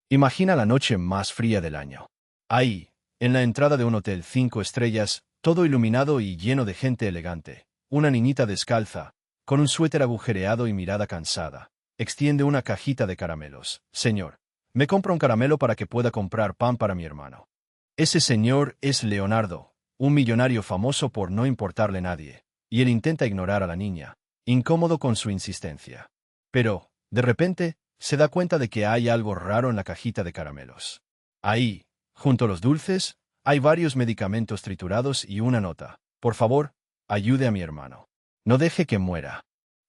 Imagina la noche más fría del año. Ahí, en la entrada de un hotel 5 estrellas, todo iluminado y lleno de gente elegante, una niñita descalza, con un suéter agujereado y mirada cansada, extiende una cajita de caramelos. Señor, me compra un caramelo para que pueda comprar pan para mi hermano. Ese señor es Leonardo, un millonario famoso por no importarle nadie, y él intenta ignorar a la niña, incómodo con su insistencia. Pero, de repente, se da cuenta de que hay algo raro en la cajita de caramelos. Ahí, junto a los dulces, hay varios medicamentos triturados y una nota. Por favor, ayude a mi hermano. No deje que muera.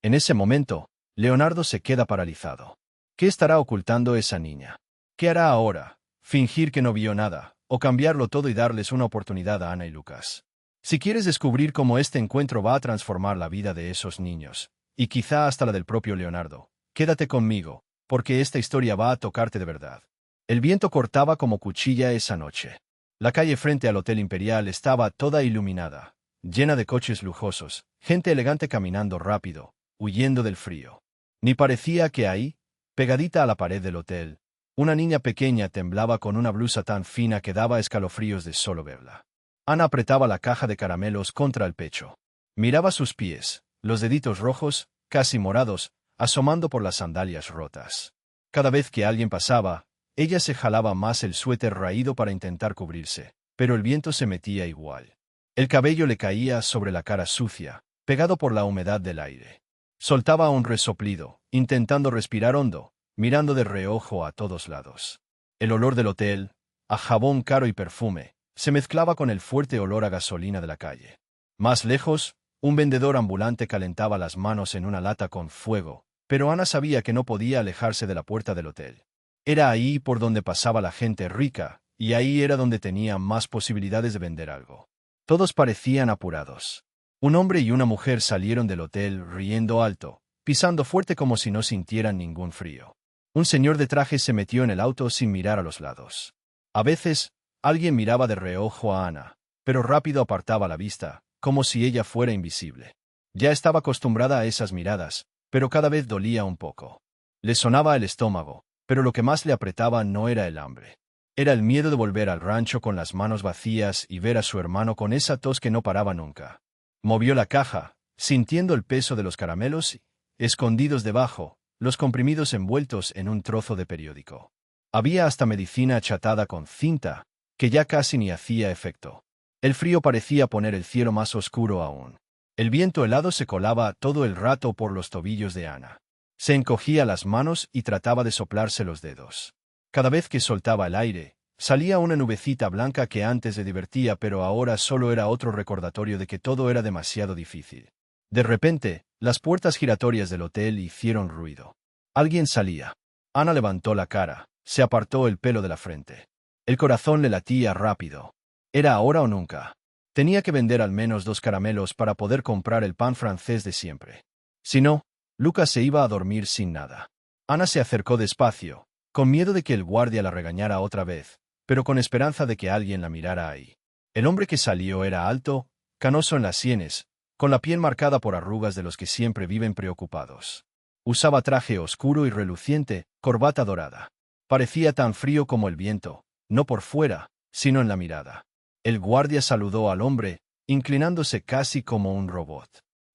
En ese momento, Leonardo se queda paralizado. ¿Qué estará ocultando esa niña? ¿Qué hará ahora? ¿Fingir que no vio nada, o cambiarlo todo y darles una oportunidad a Ana y Lucas? Si quieres descubrir cómo este encuentro va a transformar la vida de esos niños, y quizá hasta la del propio Leonardo, quédate conmigo, porque esta historia va a tocarte de verdad. El viento cortaba como cuchilla esa noche. La calle frente al Hotel Imperial estaba toda iluminada, llena de coches lujosos, gente elegante caminando rápido, huyendo del frío. Ni parecía que ahí, pegadita a la pared del hotel, una niña pequeña temblaba con una blusa tan fina que daba escalofríos de solo verla. Ana apretaba la caja de caramelos contra el pecho. Miraba sus pies, los deditos rojos, casi morados, asomando por las sandalias rotas. Cada vez que alguien pasaba, ella se jalaba más el suéter raído para intentar cubrirse, pero el viento se metía igual. El cabello le caía sobre la cara sucia, pegado por la humedad del aire. Soltaba un resoplido, intentando respirar hondo, mirando de reojo a todos lados. El olor del hotel, a jabón caro y perfume, se mezclaba con el fuerte olor a gasolina de la calle. Más lejos, un vendedor ambulante calentaba las manos en una lata con fuego, pero Ana sabía que no podía alejarse de la puerta del hotel. Era ahí por donde pasaba la gente rica, y ahí era donde tenía más posibilidades de vender algo. Todos parecían apurados. Un hombre y una mujer salieron del hotel riendo alto, pisando fuerte como si no sintieran ningún frío. Un señor de traje se metió en el auto sin mirar a los lados. A veces, alguien miraba de reojo a Ana, pero rápido apartaba la vista, como si ella fuera invisible. Ya estaba acostumbrada a esas miradas, pero cada vez dolía un poco. Le sonaba el estómago, pero lo que más le apretaba no era el hambre. Era el miedo de volver al rancho con las manos vacías y ver a su hermano con esa tos que no paraba nunca. Movió la caja, sintiendo el peso de los caramelos y, escondidos debajo, los comprimidos envueltos en un trozo de periódico. Había hasta medicina achatada con cinta, que ya casi ni hacía efecto. El frío parecía poner el cielo más oscuro aún. El viento helado se colaba todo el rato por los tobillos de Ana. Se encogía las manos y trataba de soplarse los dedos. Cada vez que soltaba el aire, salía una nubecita blanca que antes le divertía, pero ahora solo era otro recordatorio de que todo era demasiado difícil. De repente, las puertas giratorias del hotel hicieron ruido. Alguien salía. Ana levantó la cara, se apartó el pelo de la frente. El corazón le latía rápido. Era ahora o nunca. Tenía que vender al menos 2 caramelos para poder comprar el pan francés de siempre. Si no, Lucas se iba a dormir sin nada. Ana se acercó despacio, con miedo de que el guardia la regañara otra vez, pero con esperanza de que alguien la mirara ahí. El hombre que salió era alto, canoso en las sienes, con la piel marcada por arrugas de los que siempre viven preocupados. Usaba traje oscuro y reluciente, corbata dorada. Parecía tan frío como el viento, no por fuera, sino en la mirada. El guardia saludó al hombre, inclinándose casi como un robot.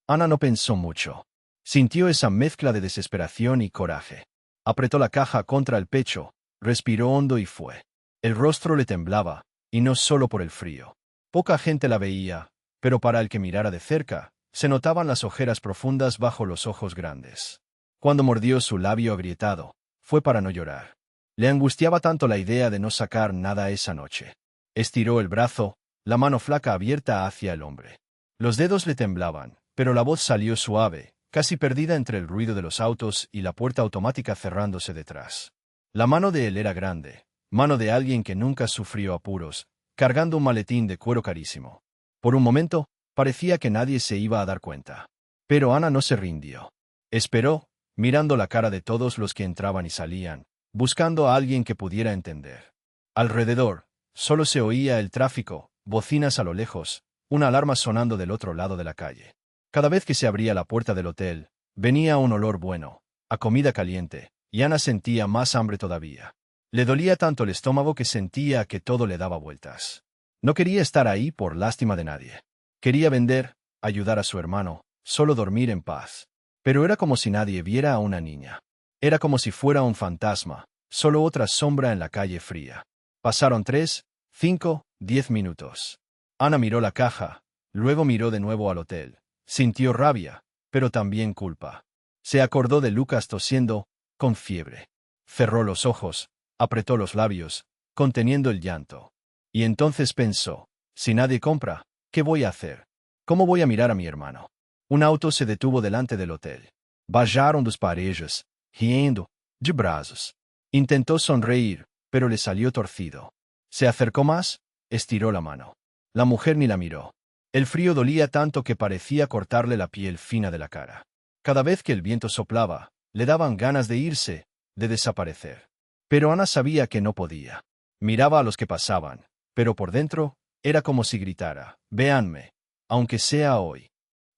Ana no pensó mucho. Sintió esa mezcla de desesperación y coraje. Apretó la caja contra el pecho, respiró hondo y fue. El rostro le temblaba, y no solo por el frío. Poca gente la veía, pero para el que mirara de cerca, se notaban las ojeras profundas bajo los ojos grandes. Cuando mordió su labio agrietado, fue para no llorar. Le angustiaba tanto la idea de no sacar nada esa noche. Estiró el brazo, la mano flaca abierta hacia el hombre. Los dedos le temblaban, pero la voz salió suave, casi perdida entre el ruido de los autos y la puerta automática cerrándose detrás. La mano de él era grande, mano de alguien que nunca sufrió apuros, cargando un maletín de cuero carísimo. Por un momento, parecía que nadie se iba a dar cuenta. Pero Ana no se rindió. Esperó, mirando la cara de todos los que entraban y salían, buscando a alguien que pudiera entender. Alrededor, solo se oía el tráfico, bocinas a lo lejos, una alarma sonando del otro lado de la calle. Cada vez que se abría la puerta del hotel, venía un olor bueno, a comida caliente, y Ana sentía más hambre todavía. Le dolía tanto el estómago que sentía que todo le daba vueltas. No quería estar ahí por lástima de nadie. Quería vender, ayudar a su hermano, solo dormir en paz. Pero era como si nadie viera a una niña. Era como si fuera un fantasma, solo otra sombra en la calle fría. Pasaron 3, 5, 10 minutos. Ana miró la caja, luego miró de nuevo al hotel. Sintió rabia, pero también culpa. Se acordó de Lucas tosiendo, con fiebre. Cerró los ojos, apretó los labios, conteniendo el llanto. Y entonces pensó, si nadie compra, ¿qué voy a hacer? ¿Cómo voy a mirar a mi hermano? Un auto se detuvo delante del hotel. Bajaron dos parejas, riendo, de brazos. Intentó sonreír, pero le salió torcido. Se acercó más, estiró la mano. La mujer ni la miró. El frío dolía tanto que parecía cortarle la piel fina de la cara. Cada vez que el viento soplaba, le daban ganas de irse, de desaparecer. Pero Ana sabía que no podía. Miraba a los que pasaban, pero por dentro, era como si gritara, «Véanme, aunque sea hoy».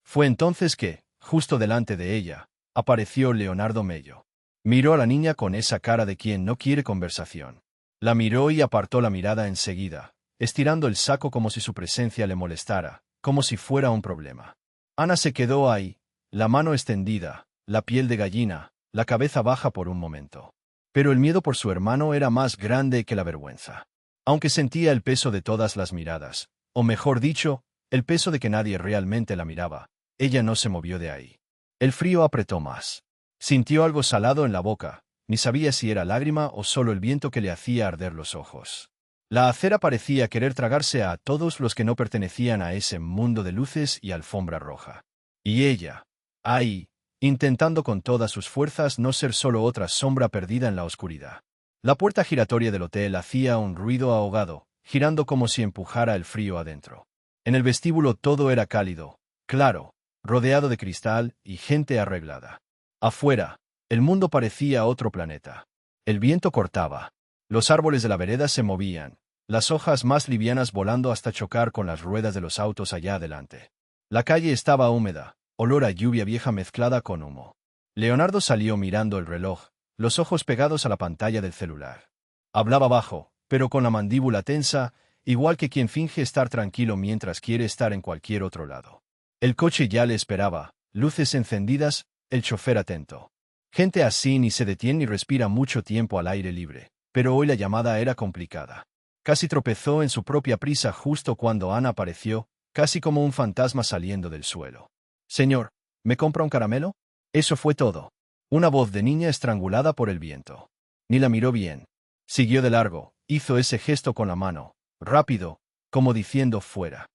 Fue entonces que, justo delante de ella, apareció Leonardo Mello. Miró a la niña con esa cara de quien no quiere conversación. La miró y apartó la mirada enseguida, estirando el saco como si su presencia le molestara, como si fuera un problema. Ana se quedó ahí, la mano extendida, la piel de gallina, la cabeza baja por un momento. Pero el miedo por su hermano era más grande que la vergüenza. Aunque sentía el peso de todas las miradas, o mejor dicho, el peso de que nadie realmente la miraba, ella no se movió de ahí. El frío apretó más. Sintió algo salado en la boca, ni sabía si era lágrima o solo el viento que le hacía arder los ojos. La acera parecía querer tragarse a todos los que no pertenecían a ese mundo de luces y alfombra roja. Y ella, ahí, intentando con todas sus fuerzas no ser solo otra sombra perdida en la oscuridad. La puerta giratoria del hotel hacía un ruido ahogado, girando como si empujara el frío adentro. En el vestíbulo todo era cálido, claro, rodeado de cristal y gente arreglada. Afuera, el mundo parecía otro planeta. El viento cortaba. Los árboles de la vereda se movían, las hojas más livianas volando hasta chocar con las ruedas de los autos allá adelante. La calle estaba húmeda, olor a lluvia vieja mezclada con humo. Leonardo salió mirando el reloj, los ojos pegados a la pantalla del celular. Hablaba bajo, pero con la mandíbula tensa, igual que quien finge estar tranquilo mientras quiere estar en cualquier otro lado. El coche ya le esperaba, luces encendidas, el chofer atento. Gente así ni se detiene ni respira mucho tiempo al aire libre, pero hoy la llamada era complicada. Casi tropezó en su propia prisa justo cuando Ana apareció, casi como un fantasma saliendo del suelo. «Señor, ¿me compra un caramelo?» Eso fue todo. Una voz de niña estrangulada por el viento. Ni la miró bien. Siguió de largo, hizo ese gesto con la mano, rápido, como diciendo fuera.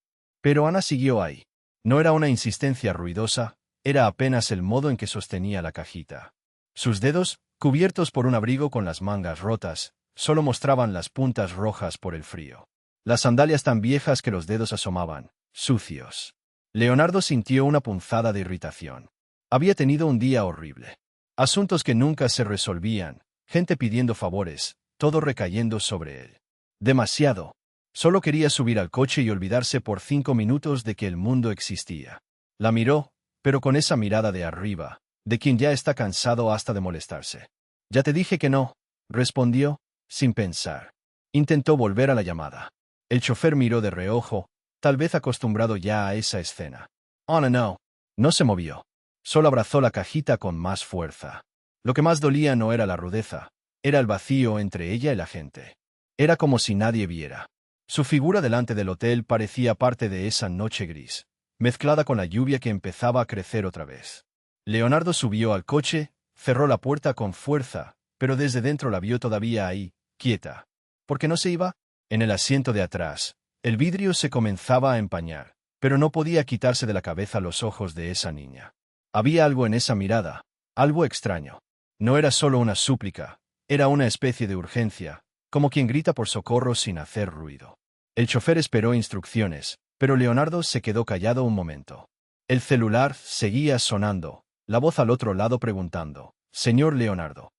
Pero Ana siguió ahí. No era una insistencia ruidosa, era apenas el modo en que sostenía la cajita. Sus dedos, cubiertos por un abrigo con las mangas rotas, solo mostraban las puntas rojas por el frío. Las sandalias tan viejas que los dedos asomaban, sucios. Leonardo sintió una punzada de irritación. Había tenido un día horrible. Asuntos que nunca se resolvían, gente pidiendo favores, todo recayendo sobre él. Demasiado. Solo quería subir al coche y olvidarse por 5 minutos de que el mundo existía. La miró, pero con esa mirada de arriba, de quien ya está cansado hasta de molestarse. «Ya te dije que no», respondió, sin pensar. Intentó volver a la llamada. El chofer miró de reojo, tal vez acostumbrado ya a esa escena. «Oh, no». No se movió. Solo abrazó la cajita con más fuerza. Lo que más dolía no era la rudeza, era el vacío entre ella y la gente. Era como si nadie viera. Su figura delante del hotel parecía parte de esa noche gris, mezclada con la lluvia que empezaba a crecer otra vez. Leonardo subió al coche, cerró la puerta con fuerza, pero desde dentro la vio todavía ahí, quieta. ¿Por qué no se iba? En el asiento de atrás, el vidrio se comenzaba a empañar, pero no podía quitarse de la cabeza los ojos de esa niña. Había algo en esa mirada, algo extraño. No era solo una súplica, era una especie de urgencia, como quien grita por socorro sin hacer ruido. El chofer esperó instrucciones, pero Leonardo se quedó callado un momento. El celular seguía sonando, la voz al otro lado preguntando, «Señor Leonardo».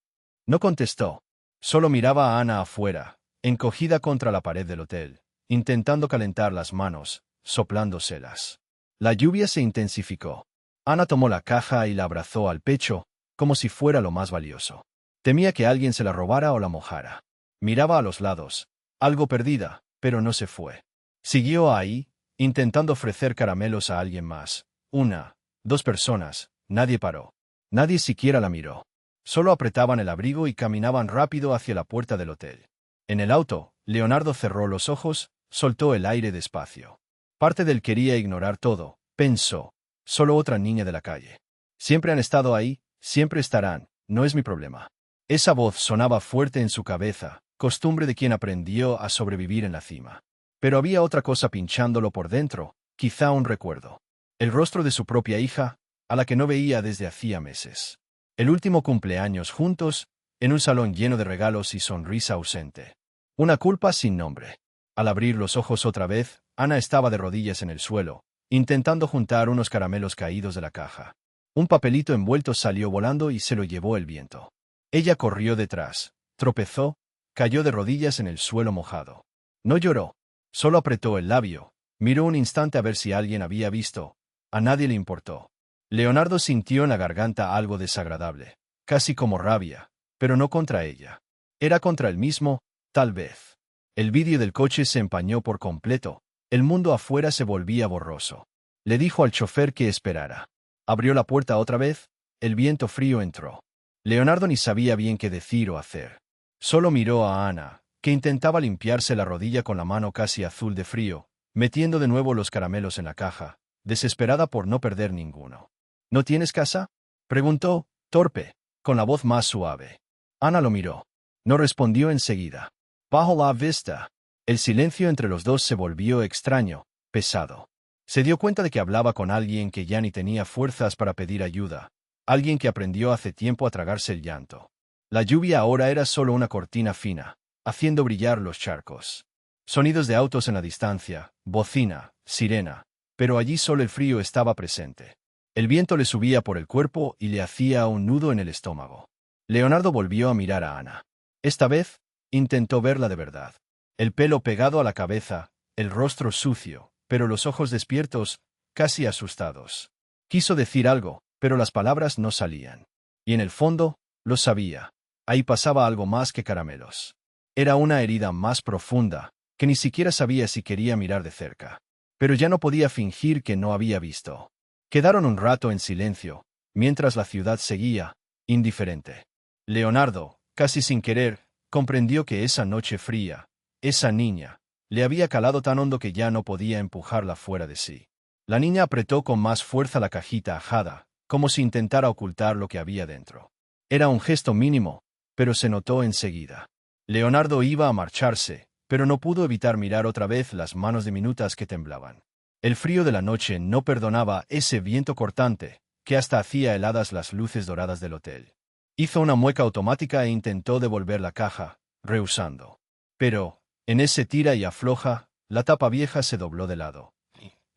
No contestó. Solo miraba a Ana afuera, encogida contra la pared del hotel, intentando calentar las manos, soplándoselas. La lluvia se intensificó. Ana tomó la caja y la abrazó al pecho, como si fuera lo más valioso. Temía que alguien se la robara o la mojara. Miraba a los lados, algo perdida, pero no se fue. Siguió ahí, intentando ofrecer caramelos a alguien más. Una, dos personas, nadie paró. Nadie siquiera la miró. Solo apretaban el abrigo y caminaban rápido hacia la puerta del hotel. En el auto, Leonardo cerró los ojos, soltó el aire despacio. Parte de él quería ignorar todo, pensó. Solo otra niña de la calle. Siempre han estado ahí, siempre estarán, no es mi problema. Esa voz sonaba fuerte en su cabeza, costumbre de quien aprendió a sobrevivir en la cima. Pero había otra cosa pinchándolo por dentro, quizá un recuerdo. El rostro de su propia hija, a la que no veía desde hacía meses. El último cumpleaños juntos, en un salón lleno de regalos y sonrisa ausente. Una culpa sin nombre. Al abrir los ojos otra vez, Ana estaba de rodillas en el suelo, intentando juntar unos caramelos caídos de la caja. Un papelito envuelto salió volando y se lo llevó el viento. Ella corrió detrás, tropezó, cayó de rodillas en el suelo mojado. No lloró, solo apretó el labio, miró un instante a ver si alguien había visto. A nadie le importó. Leonardo sintió en la garganta algo desagradable, casi como rabia, pero no contra ella. Era contra él mismo, tal vez. El vidrio del coche se empañó por completo, el mundo afuera se volvía borroso. Le dijo al chofer que esperara. Abrió la puerta otra vez, el viento frío entró. Leonardo ni sabía bien qué decir o hacer. Solo miró a Ana, que intentaba limpiarse la rodilla con la mano casi azul de frío, metiendo de nuevo los caramelos en la caja, desesperada por no perder ninguno. ¿No tienes casa?, preguntó, torpe, con la voz más suave. Ana lo miró. No respondió enseguida. Bajo la vista, el silencio entre los dos se volvió extraño, pesado. Se dio cuenta de que hablaba con alguien que ya ni tenía fuerzas para pedir ayuda, alguien que aprendió hace tiempo a tragarse el llanto. La lluvia ahora era solo una cortina fina, haciendo brillar los charcos. Sonidos de autos en la distancia, bocina, sirena, pero allí solo el frío estaba presente. El viento le subía por el cuerpo y le hacía un nudo en el estómago. Leonardo volvió a mirar a Ana. Esta vez, intentó verla de verdad. El pelo pegado a la cabeza, el rostro sucio, pero los ojos despiertos, casi asustados. Quiso decir algo, pero las palabras no salían. Y en el fondo, lo sabía. Ahí pasaba algo más que caramelos. Era una herida más profunda, que ni siquiera sabía si quería mirar de cerca. Pero ya no podía fingir que no había visto. Quedaron un rato en silencio, mientras la ciudad seguía, indiferente. Leonardo, casi sin querer, comprendió que esa noche fría, esa niña, le había calado tan hondo que ya no podía empujarla fuera de sí. La niña apretó con más fuerza la cajita ajada, como si intentara ocultar lo que había dentro. Era un gesto mínimo, pero se notó enseguida. Leonardo iba a marcharse, pero no pudo evitar mirar otra vez las manos diminutas que temblaban. El frío de la noche no perdonaba ese viento cortante, que hasta hacía heladas las luces doradas del hotel. Hizo una mueca automática e intentó devolver la caja, rehusando. Pero, en ese tira y afloja, la tapa vieja se dobló de lado.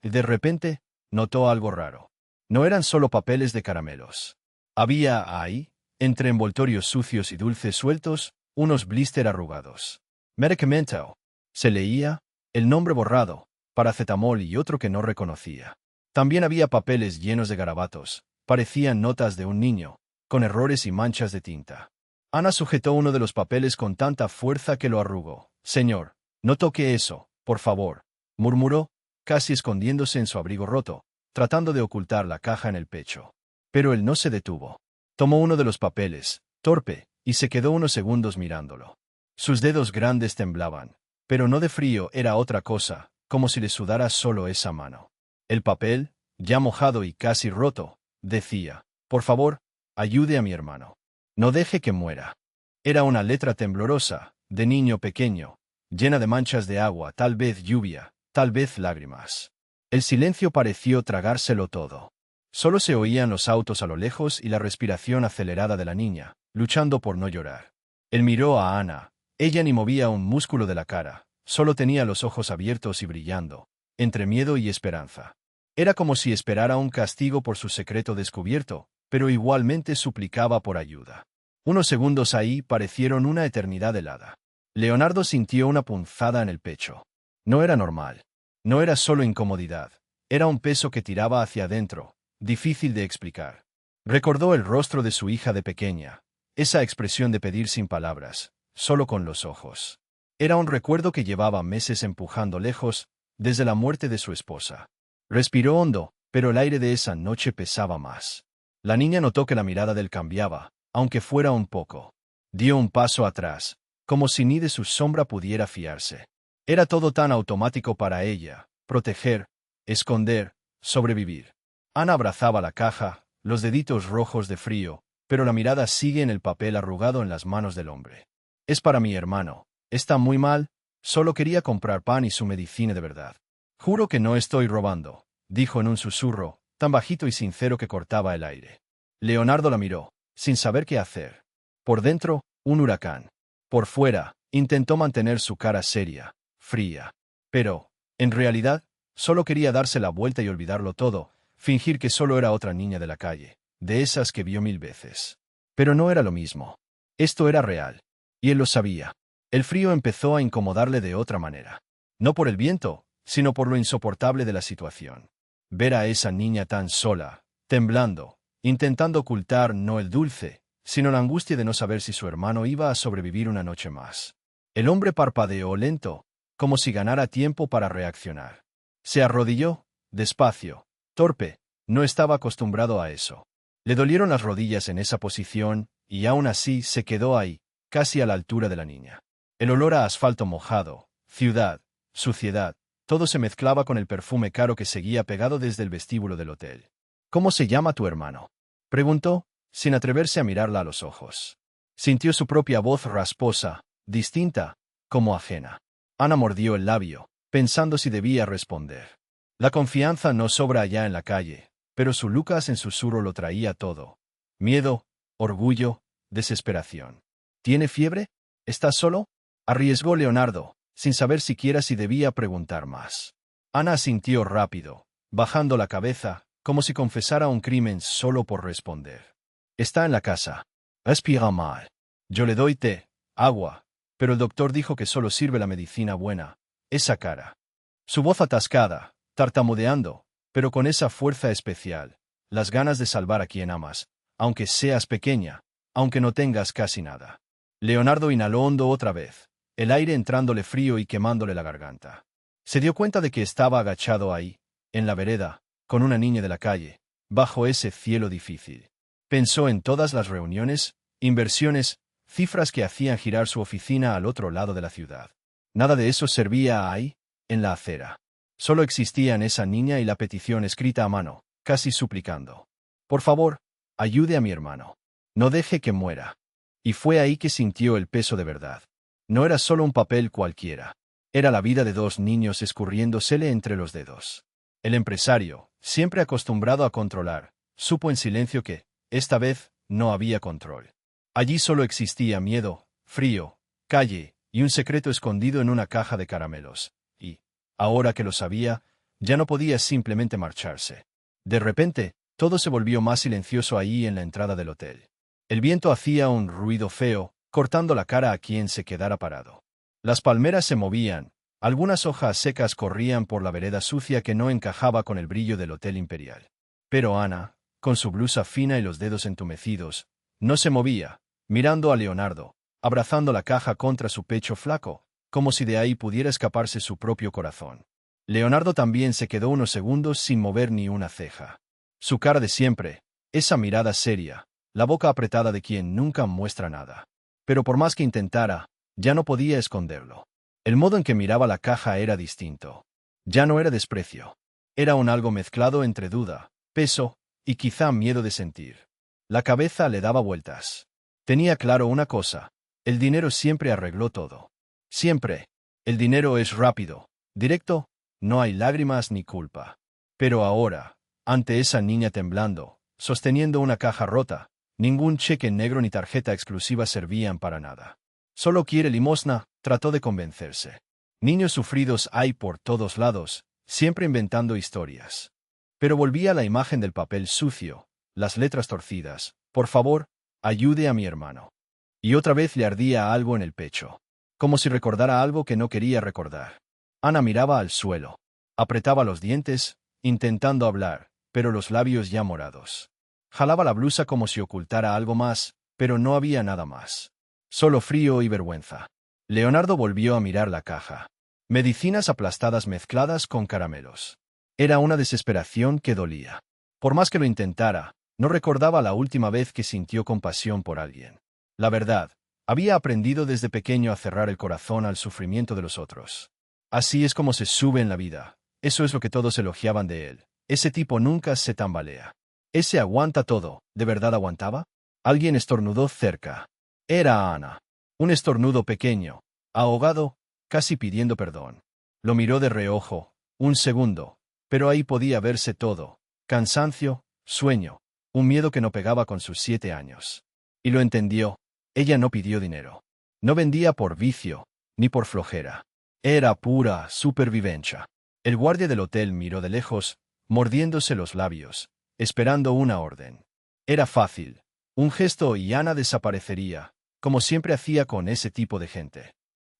Y de repente, notó algo raro. No eran solo papeles de caramelos. Había ahí, entre envoltorios sucios y dulces sueltos, unos blister arrugados. Medicamento. Se leía, el nombre borrado, paracetamol y otro que no reconocía. También había papeles llenos de garabatos, parecían notas de un niño, con errores y manchas de tinta. Ana sujetó uno de los papeles con tanta fuerza que lo arrugó. Señor, no toque eso, por favor, murmuró, casi escondiéndose en su abrigo roto, tratando de ocultar la caja en el pecho. Pero él no se detuvo. Tomó uno de los papeles, torpe, y se quedó unos segundos mirándolo. Sus dedos grandes temblaban, pero no de frío, era otra cosa, como si le sudara solo esa mano. El papel, ya mojado y casi roto, decía, por favor, ayude a mi hermano. No deje que muera. Era una letra temblorosa, de niño pequeño, llena de manchas de agua, tal vez lluvia, tal vez lágrimas. El silencio pareció tragárselo todo. Solo se oían los autos a lo lejos y la respiración acelerada de la niña, luchando por no llorar. Él miró a Ana. Ella ni movía un músculo de la cara, solo tenía los ojos abiertos y brillando, entre miedo y esperanza. Era como si esperara un castigo por su secreto descubierto, pero igualmente suplicaba por ayuda. Unos segundos ahí parecieron una eternidad helada. Leonardo sintió una punzada en el pecho. No era normal. No era solo incomodidad. Era un peso que tiraba hacia adentro, difícil de explicar. Recordó el rostro de su hija de pequeña, esa expresión de pedir sin palabras, solo con los ojos. Era un recuerdo que llevaba meses empujando lejos, desde la muerte de su esposa. Respiró hondo, pero el aire de esa noche pesaba más. La niña notó que la mirada de él cambiaba, aunque fuera un poco. Dio un paso atrás, como si ni de su sombra pudiera fiarse. Era todo tan automático para ella: proteger, esconder, sobrevivir. Ana abrazaba la caja, los deditos rojos de frío, pero la mirada sigue en el papel arrugado en las manos del hombre. Es para mi hermano. Está muy mal, solo quería comprar pan y su medicina de verdad. Juro que no estoy robando, dijo en un susurro, tan bajito y sincero que cortaba el aire. Leonardo la miró, sin saber qué hacer. Por dentro, un huracán. Por fuera, intentó mantener su cara seria, fría. Pero, en realidad, solo quería darse la vuelta y olvidarlo todo, fingir que solo era otra niña de la calle, de esas que vio 1000 veces. Pero no era lo mismo. Esto era real. Y él lo sabía. El frío empezó a incomodarle de otra manera. No por el viento, sino por lo insoportable de la situación. Ver a esa niña tan sola, temblando, intentando ocultar no el dulce, sino la angustia de no saber si su hermano iba a sobrevivir una noche más. El hombre parpadeó lento, como si ganara tiempo para reaccionar. Se arrodilló, despacio, torpe, no estaba acostumbrado a eso. Le dolieron las rodillas en esa posición, y aún así se quedó ahí, casi a la altura de la niña. El olor a asfalto mojado, ciudad, suciedad, todo se mezclaba con el perfume caro que seguía pegado desde el vestíbulo del hotel. ¿Cómo se llama tu hermano?, preguntó, sin atreverse a mirarla a los ojos. Sintió su propia voz rasposa, distinta, como ajena. Ana mordió el labio, pensando si debía responder. La confianza no sobra allá en la calle, pero su Lucas en susurro lo traía todo. Miedo, orgullo, desesperación. ¿Tiene fiebre? ¿Estás solo?, arriesgó Leonardo, sin saber siquiera si debía preguntar más. Ana asintió rápido, bajando la cabeza, como si confesara un crimen solo por responder. Está en la casa. Respira mal. Yo le doy té, agua, pero el doctor dijo que solo sirve la medicina buena. Esa cara. Su voz atascada, tartamudeando, pero con esa fuerza especial, las ganas de salvar a quien amas, aunque seas pequeña, aunque no tengas casi nada. Leonardo inhaló hondo otra vez, el aire entrándole frío y quemándole la garganta. Se dio cuenta de que estaba agachado ahí, en la vereda, con una niña de la calle, bajo ese cielo difícil. Pensó en todas las reuniones, inversiones, cifras que hacían girar su oficina al otro lado de la ciudad. Nada de eso servía ahí, en la acera. Solo existían esa niña y la petición escrita a mano, casi suplicando. Por favor, ayude a mi hermano. No deje que muera. Y fue ahí que sintió el peso de verdad. No era solo un papel cualquiera. Era la vida de 2 niños escurriéndosele entre los dedos. El empresario, siempre acostumbrado a controlar, supo en silencio que, esta vez, no había control. Allí solo existía miedo, frío, calle, y un secreto escondido en una caja de caramelos. Y, ahora que lo sabía, ya no podía simplemente marcharse. De repente, todo se volvió más silencioso ahí en la entrada del hotel. El viento hacía un ruido feo, cortando la cara a quien se quedara parado. Las palmeras se movían, algunas hojas secas corrían por la vereda sucia que no encajaba con el brillo del Hotel Imperial. Pero Ana, con su blusa fina y los dedos entumecidos, no se movía, mirando a Leonardo, abrazando la caja contra su pecho flaco, como si de ahí pudiera escaparse su propio corazón. Leonardo también se quedó unos segundos sin mover ni una ceja. Su cara de siempre, esa mirada seria, la boca apretada de quien nunca muestra nada. Pero por más que intentara, ya no podía esconderlo. El modo en que miraba la caja era distinto. Ya no era desprecio. Era un algo mezclado entre duda, peso, y quizá miedo de sentir. La cabeza le daba vueltas. Tenía claro una cosa: el dinero siempre arregló todo. Siempre. El dinero es rápido, directo, no hay lágrimas ni culpa. Pero ahora, ante esa niña temblando, sosteniendo una caja rota, ningún cheque negro ni tarjeta exclusiva servían para nada. Solo quiere limosna, trató de convencerse. Niños sufridos hay por todos lados, siempre inventando historias. Pero volvía a la imagen del papel sucio, las letras torcidas. Por favor, ayude a mi hermano. Y otra vez le ardía algo en el pecho. Como si recordara algo que no quería recordar. Ana miraba al suelo. Apretaba los dientes, intentando hablar, pero los labios ya morados. Jalaba la blusa como si ocultara algo más, pero no había nada más. Solo frío y vergüenza. Leonardo volvió a mirar la caja. Medicinas aplastadas mezcladas con caramelos. Era una desesperación que dolía. Por más que lo intentara, no recordaba la última vez que sintió compasión por alguien. La verdad, había aprendido desde pequeño a cerrar el corazón al sufrimiento de los otros. Así es como se sube en la vida. Eso es lo que todos elogiaban de él. Ese tipo nunca se tambalea. Ese aguanta todo. ¿De verdad aguantaba? Alguien estornudó cerca. Era Ana. Un estornudo pequeño, ahogado, casi pidiendo perdón. Lo miró de reojo, un segundo, pero ahí podía verse todo. Cansancio, sueño, un miedo que no pegaba con sus 7 años. Y lo entendió. Ella no pidió dinero. No vendía por vicio, ni por flojera. Era pura supervivencia. El guardia del hotel miró de lejos, mordiéndose los labios, esperando una orden. Era fácil. Un gesto y Ana desaparecería, como siempre hacía con ese tipo de gente.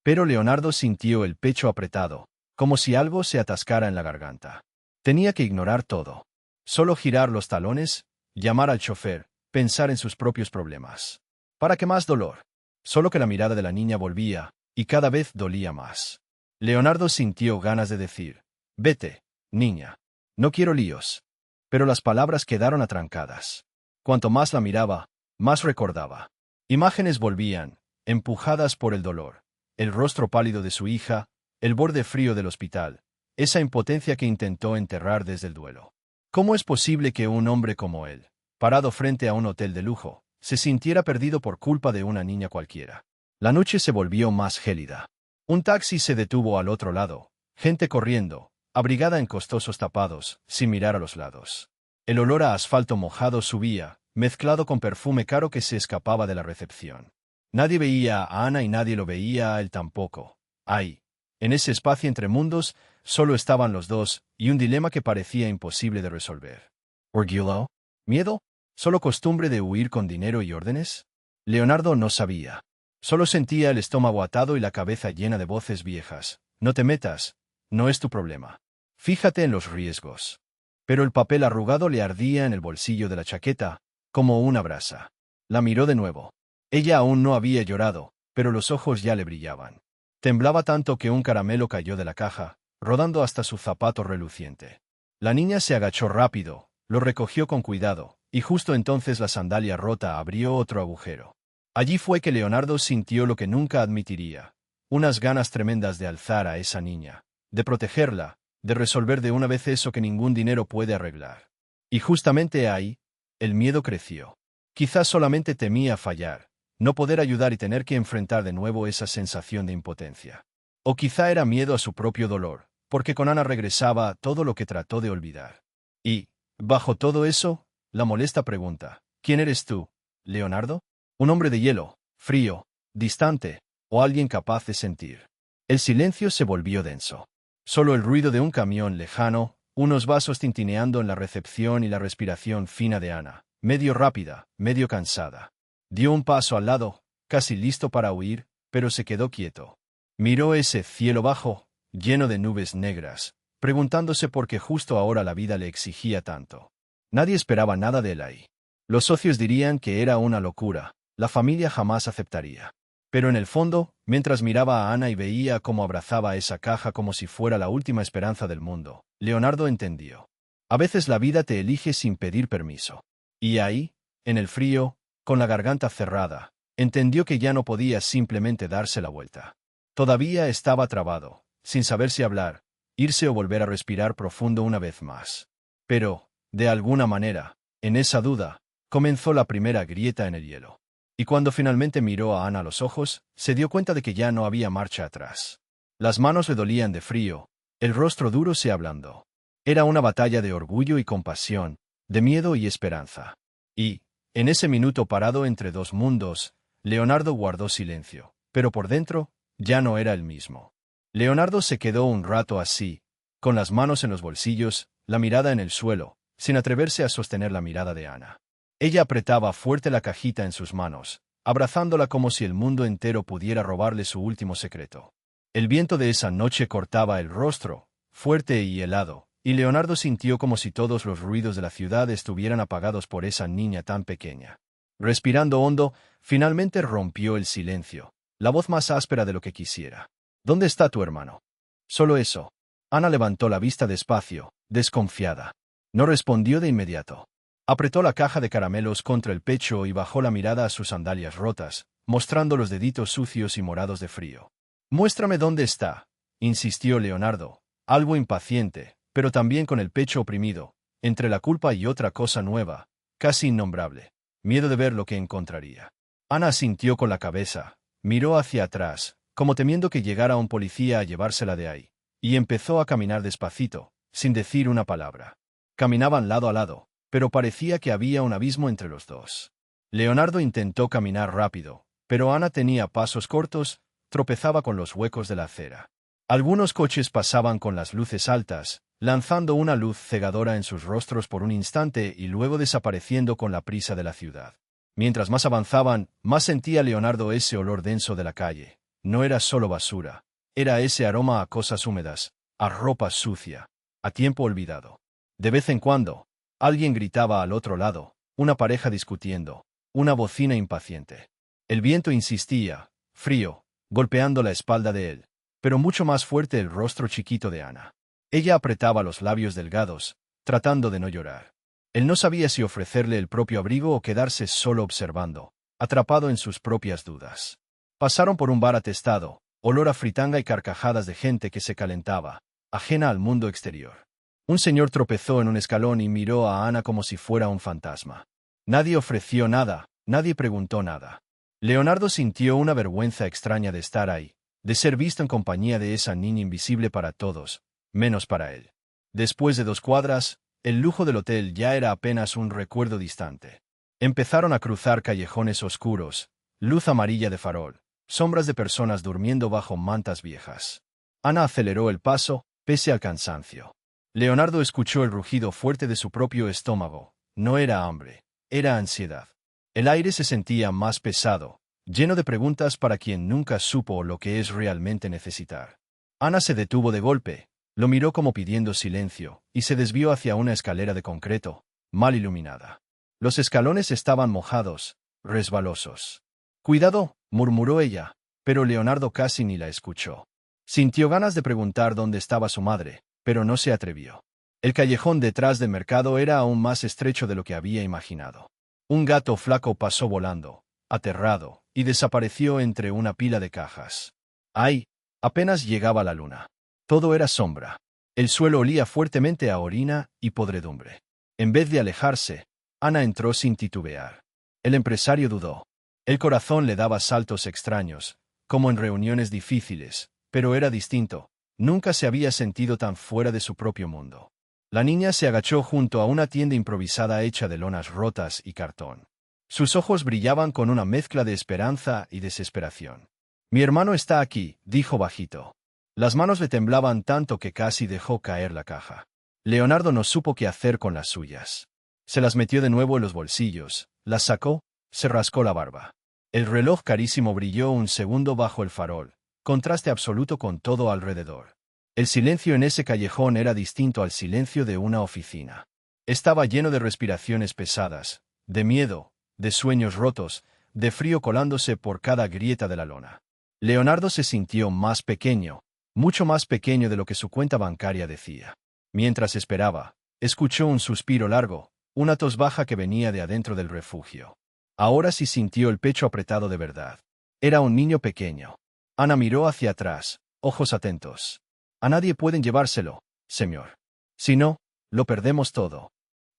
Pero Leonardo sintió el pecho apretado, como si algo se atascara en la garganta. Tenía que ignorar todo. Solo girar los talones, llamar al chofer, pensar en sus propios problemas. ¿Para qué más dolor? Solo que la mirada de la niña volvía, y cada vez dolía más. Leonardo sintió ganas de decir: «Vete, niña. No quiero líos». Pero las palabras quedaron atrancadas. Cuanto más la miraba, más recordaba. Imágenes volvían, empujadas por el dolor. El rostro pálido de su hija, el borde frío del hospital, esa impotencia que intentó enterrar desde el duelo. ¿Cómo es posible que un hombre como él, parado frente a un hotel de lujo, se sintiera perdido por culpa de una niña cualquiera? La noche se volvió más gélida. Un taxi se detuvo al otro lado, gente corriendo, abrigada en costosos tapados, sin mirar a los lados. El olor a asfalto mojado subía, mezclado con perfume caro que se escapaba de la recepción. Nadie veía a Ana y nadie lo veía a él tampoco. Ahí, en ese espacio entre mundos, solo estaban los dos, y un dilema que parecía imposible de resolver. ¿Orgullo? ¿Miedo? ¿Solo costumbre de huir con dinero y órdenes? Leonardo no sabía. Solo sentía el estómago atado y la cabeza llena de voces viejas. No te metas, no es tu problema. Fíjate en los riesgos. Pero el papel arrugado le ardía en el bolsillo de la chaqueta, como una brasa. La miró de nuevo. Ella aún no había llorado, pero los ojos ya le brillaban. Temblaba tanto que un caramelo cayó de la caja, rodando hasta su zapato reluciente. La niña se agachó rápido, lo recogió con cuidado, y justo entonces la sandalia rota abrió otro agujero. Allí fue que Leonardo sintió lo que nunca admitiría: unas ganas tremendas de alzar a esa niña, de protegerla, de resolver de una vez eso que ningún dinero puede arreglar. Y justamente ahí, el miedo creció. Quizás solamente temía fallar, no poder ayudar y tener que enfrentar de nuevo esa sensación de impotencia. O quizá era miedo a su propio dolor, porque con Ana regresaba todo lo que trató de olvidar. Y, bajo todo eso, la molesta pregunta: ¿quién eres tú, Leonardo? ¿Un hombre de hielo, frío, distante, o alguien capaz de sentir? El silencio se volvió denso. Solo el ruido de un camión lejano, unos vasos tintineando en la recepción y la respiración fina de Ana, medio rápida, medio cansada. Dio un paso al lado, casi listo para huir, pero se quedó quieto. Miró ese cielo bajo, lleno de nubes negras, preguntándose por qué justo ahora la vida le exigía tanto. Nadie esperaba nada de él ahí. Los socios dirían que era una locura, la familia jamás aceptaría. Pero en el fondo, mientras miraba a Ana y veía cómo abrazaba esa caja como si fuera la última esperanza del mundo, Leonardo entendió. A veces la vida te elige sin pedir permiso. Y ahí, en el frío, con la garganta cerrada, entendió que ya no podía simplemente darse la vuelta. Todavía estaba trabado, sin saber si hablar, irse o volver a respirar profundo una vez más. Pero, de alguna manera, en esa duda, comenzó la primera grieta en el hielo. Y cuando finalmente miró a Ana a los ojos, se dio cuenta de que ya no había marcha atrás. Las manos le dolían de frío, el rostro duro se ablandó. Era una batalla de orgullo y compasión, de miedo y esperanza. Y, en ese minuto parado entre dos mundos, Leonardo guardó silencio, pero por dentro, ya no era el mismo. Leonardo se quedó un rato así, con las manos en los bolsillos, la mirada en el suelo, sin atreverse a sostener la mirada de Ana. Ella apretaba fuerte la cajita en sus manos, abrazándola como si el mundo entero pudiera robarle su último secreto. El viento de esa noche cortaba el rostro, fuerte y helado, y Leonardo sintió como si todos los ruidos de la ciudad estuvieran apagados por esa niña tan pequeña. Respirando hondo, finalmente rompió el silencio, la voz más áspera de lo que quisiera. ¿Dónde está tu hermano? Solo eso. Ana levantó la vista despacio, desconfiada. No respondió de inmediato. Apretó la caja de caramelos contra el pecho y bajó la mirada a sus sandalias rotas, mostrando los deditos sucios y morados de frío. Muéstrame dónde está, insistió Leonardo, algo impaciente, pero también con el pecho oprimido, entre la culpa y otra cosa nueva, casi innombrable, miedo de ver lo que encontraría. Ana asintió con la cabeza, miró hacia atrás, como temiendo que llegara un policía a llevársela de ahí, y empezó a caminar despacito, sin decir una palabra. Caminaban lado a lado, pero parecía que había un abismo entre los dos. Leonardo intentó caminar rápido, pero Ana tenía pasos cortos, tropezaba con los huecos de la acera. Algunos coches pasaban con las luces altas, lanzando una luz cegadora en sus rostros por un instante y luego desapareciendo con la prisa de la ciudad. Mientras más avanzaban, más sentía Leonardo ese olor denso de la calle. No era solo basura, era ese aroma a cosas húmedas, a ropa sucia, a tiempo olvidado. De vez en cuando, alguien gritaba al otro lado, una pareja discutiendo, una bocina impaciente. El viento insistía, frío, golpeando la espalda de él, pero mucho más fuerte el rostro chiquito de Ana. Ella apretaba los labios delgados, tratando de no llorar. Él no sabía si ofrecerle el propio abrigo o quedarse solo observando, atrapado en sus propias dudas. Pasaron por un bar atestado, olor a fritanga y carcajadas de gente que se calentaba, ajena al mundo exterior. Un señor tropezó en un escalón y miró a Ana como si fuera un fantasma. Nadie ofreció nada, nadie preguntó nada. Leonardo sintió una vergüenza extraña de estar ahí, de ser visto en compañía de esa niña invisible para todos, menos para él. Después de 2 cuadras, el lujo del hotel ya era apenas un recuerdo distante. Empezaron a cruzar callejones oscuros, luz amarilla de farol, sombras de personas durmiendo bajo mantas viejas. Ana aceleró el paso, pese al cansancio. Leonardo escuchó el rugido fuerte de su propio estómago. No era hambre, era ansiedad. El aire se sentía más pesado, lleno de preguntas para quien nunca supo lo que es realmente necesitar. Ana se detuvo de golpe, lo miró como pidiendo silencio, y se desvió hacia una escalera de concreto, mal iluminada. Los escalones estaban mojados, resbalosos. «Cuidado», murmuró ella, pero Leonardo casi ni la escuchó. Sintió ganas de preguntar dónde estaba su madre, pero no se atrevió. El callejón detrás del mercado era aún más estrecho de lo que había imaginado. Un gato flaco pasó volando, aterrado, y desapareció entre una pila de cajas. ¡Ay! Apenas llegaba la luna. Todo era sombra. El suelo olía fuertemente a orina y podredumbre. En vez de alejarse, Ana entró sin titubear. El empresario dudó. El corazón le daba saltos extraños, como en reuniones difíciles, pero era distinto. Nunca se había sentido tan fuera de su propio mundo. La niña se agachó junto a una tienda improvisada hecha de lonas rotas y cartón. Sus ojos brillaban con una mezcla de esperanza y desesperación. «Mi hermano está aquí», dijo bajito. Las manos le temblaban tanto que casi dejó caer la caja. Leonardo no supo qué hacer con las suyas. Se las metió de nuevo en los bolsillos, las sacó, se rascó la barba. El reloj carísimo brilló un segundo bajo el farol, contraste absoluto con todo alrededor. El silencio en ese callejón era distinto al silencio de una oficina. Estaba lleno de respiraciones pesadas, de miedo, de sueños rotos, de frío colándose por cada grieta de la lona. Leonardo se sintió más pequeño, mucho más pequeño de lo que su cuenta bancaria decía. Mientras esperaba, escuchó un suspiro largo, una tos baja que venía de adentro del refugio. Ahora sí sintió el pecho apretado de verdad. Era un niño pequeño. Ana miró hacia atrás, ojos atentos. «A nadie pueden llevárselo, señor. Si no, lo perdemos todo».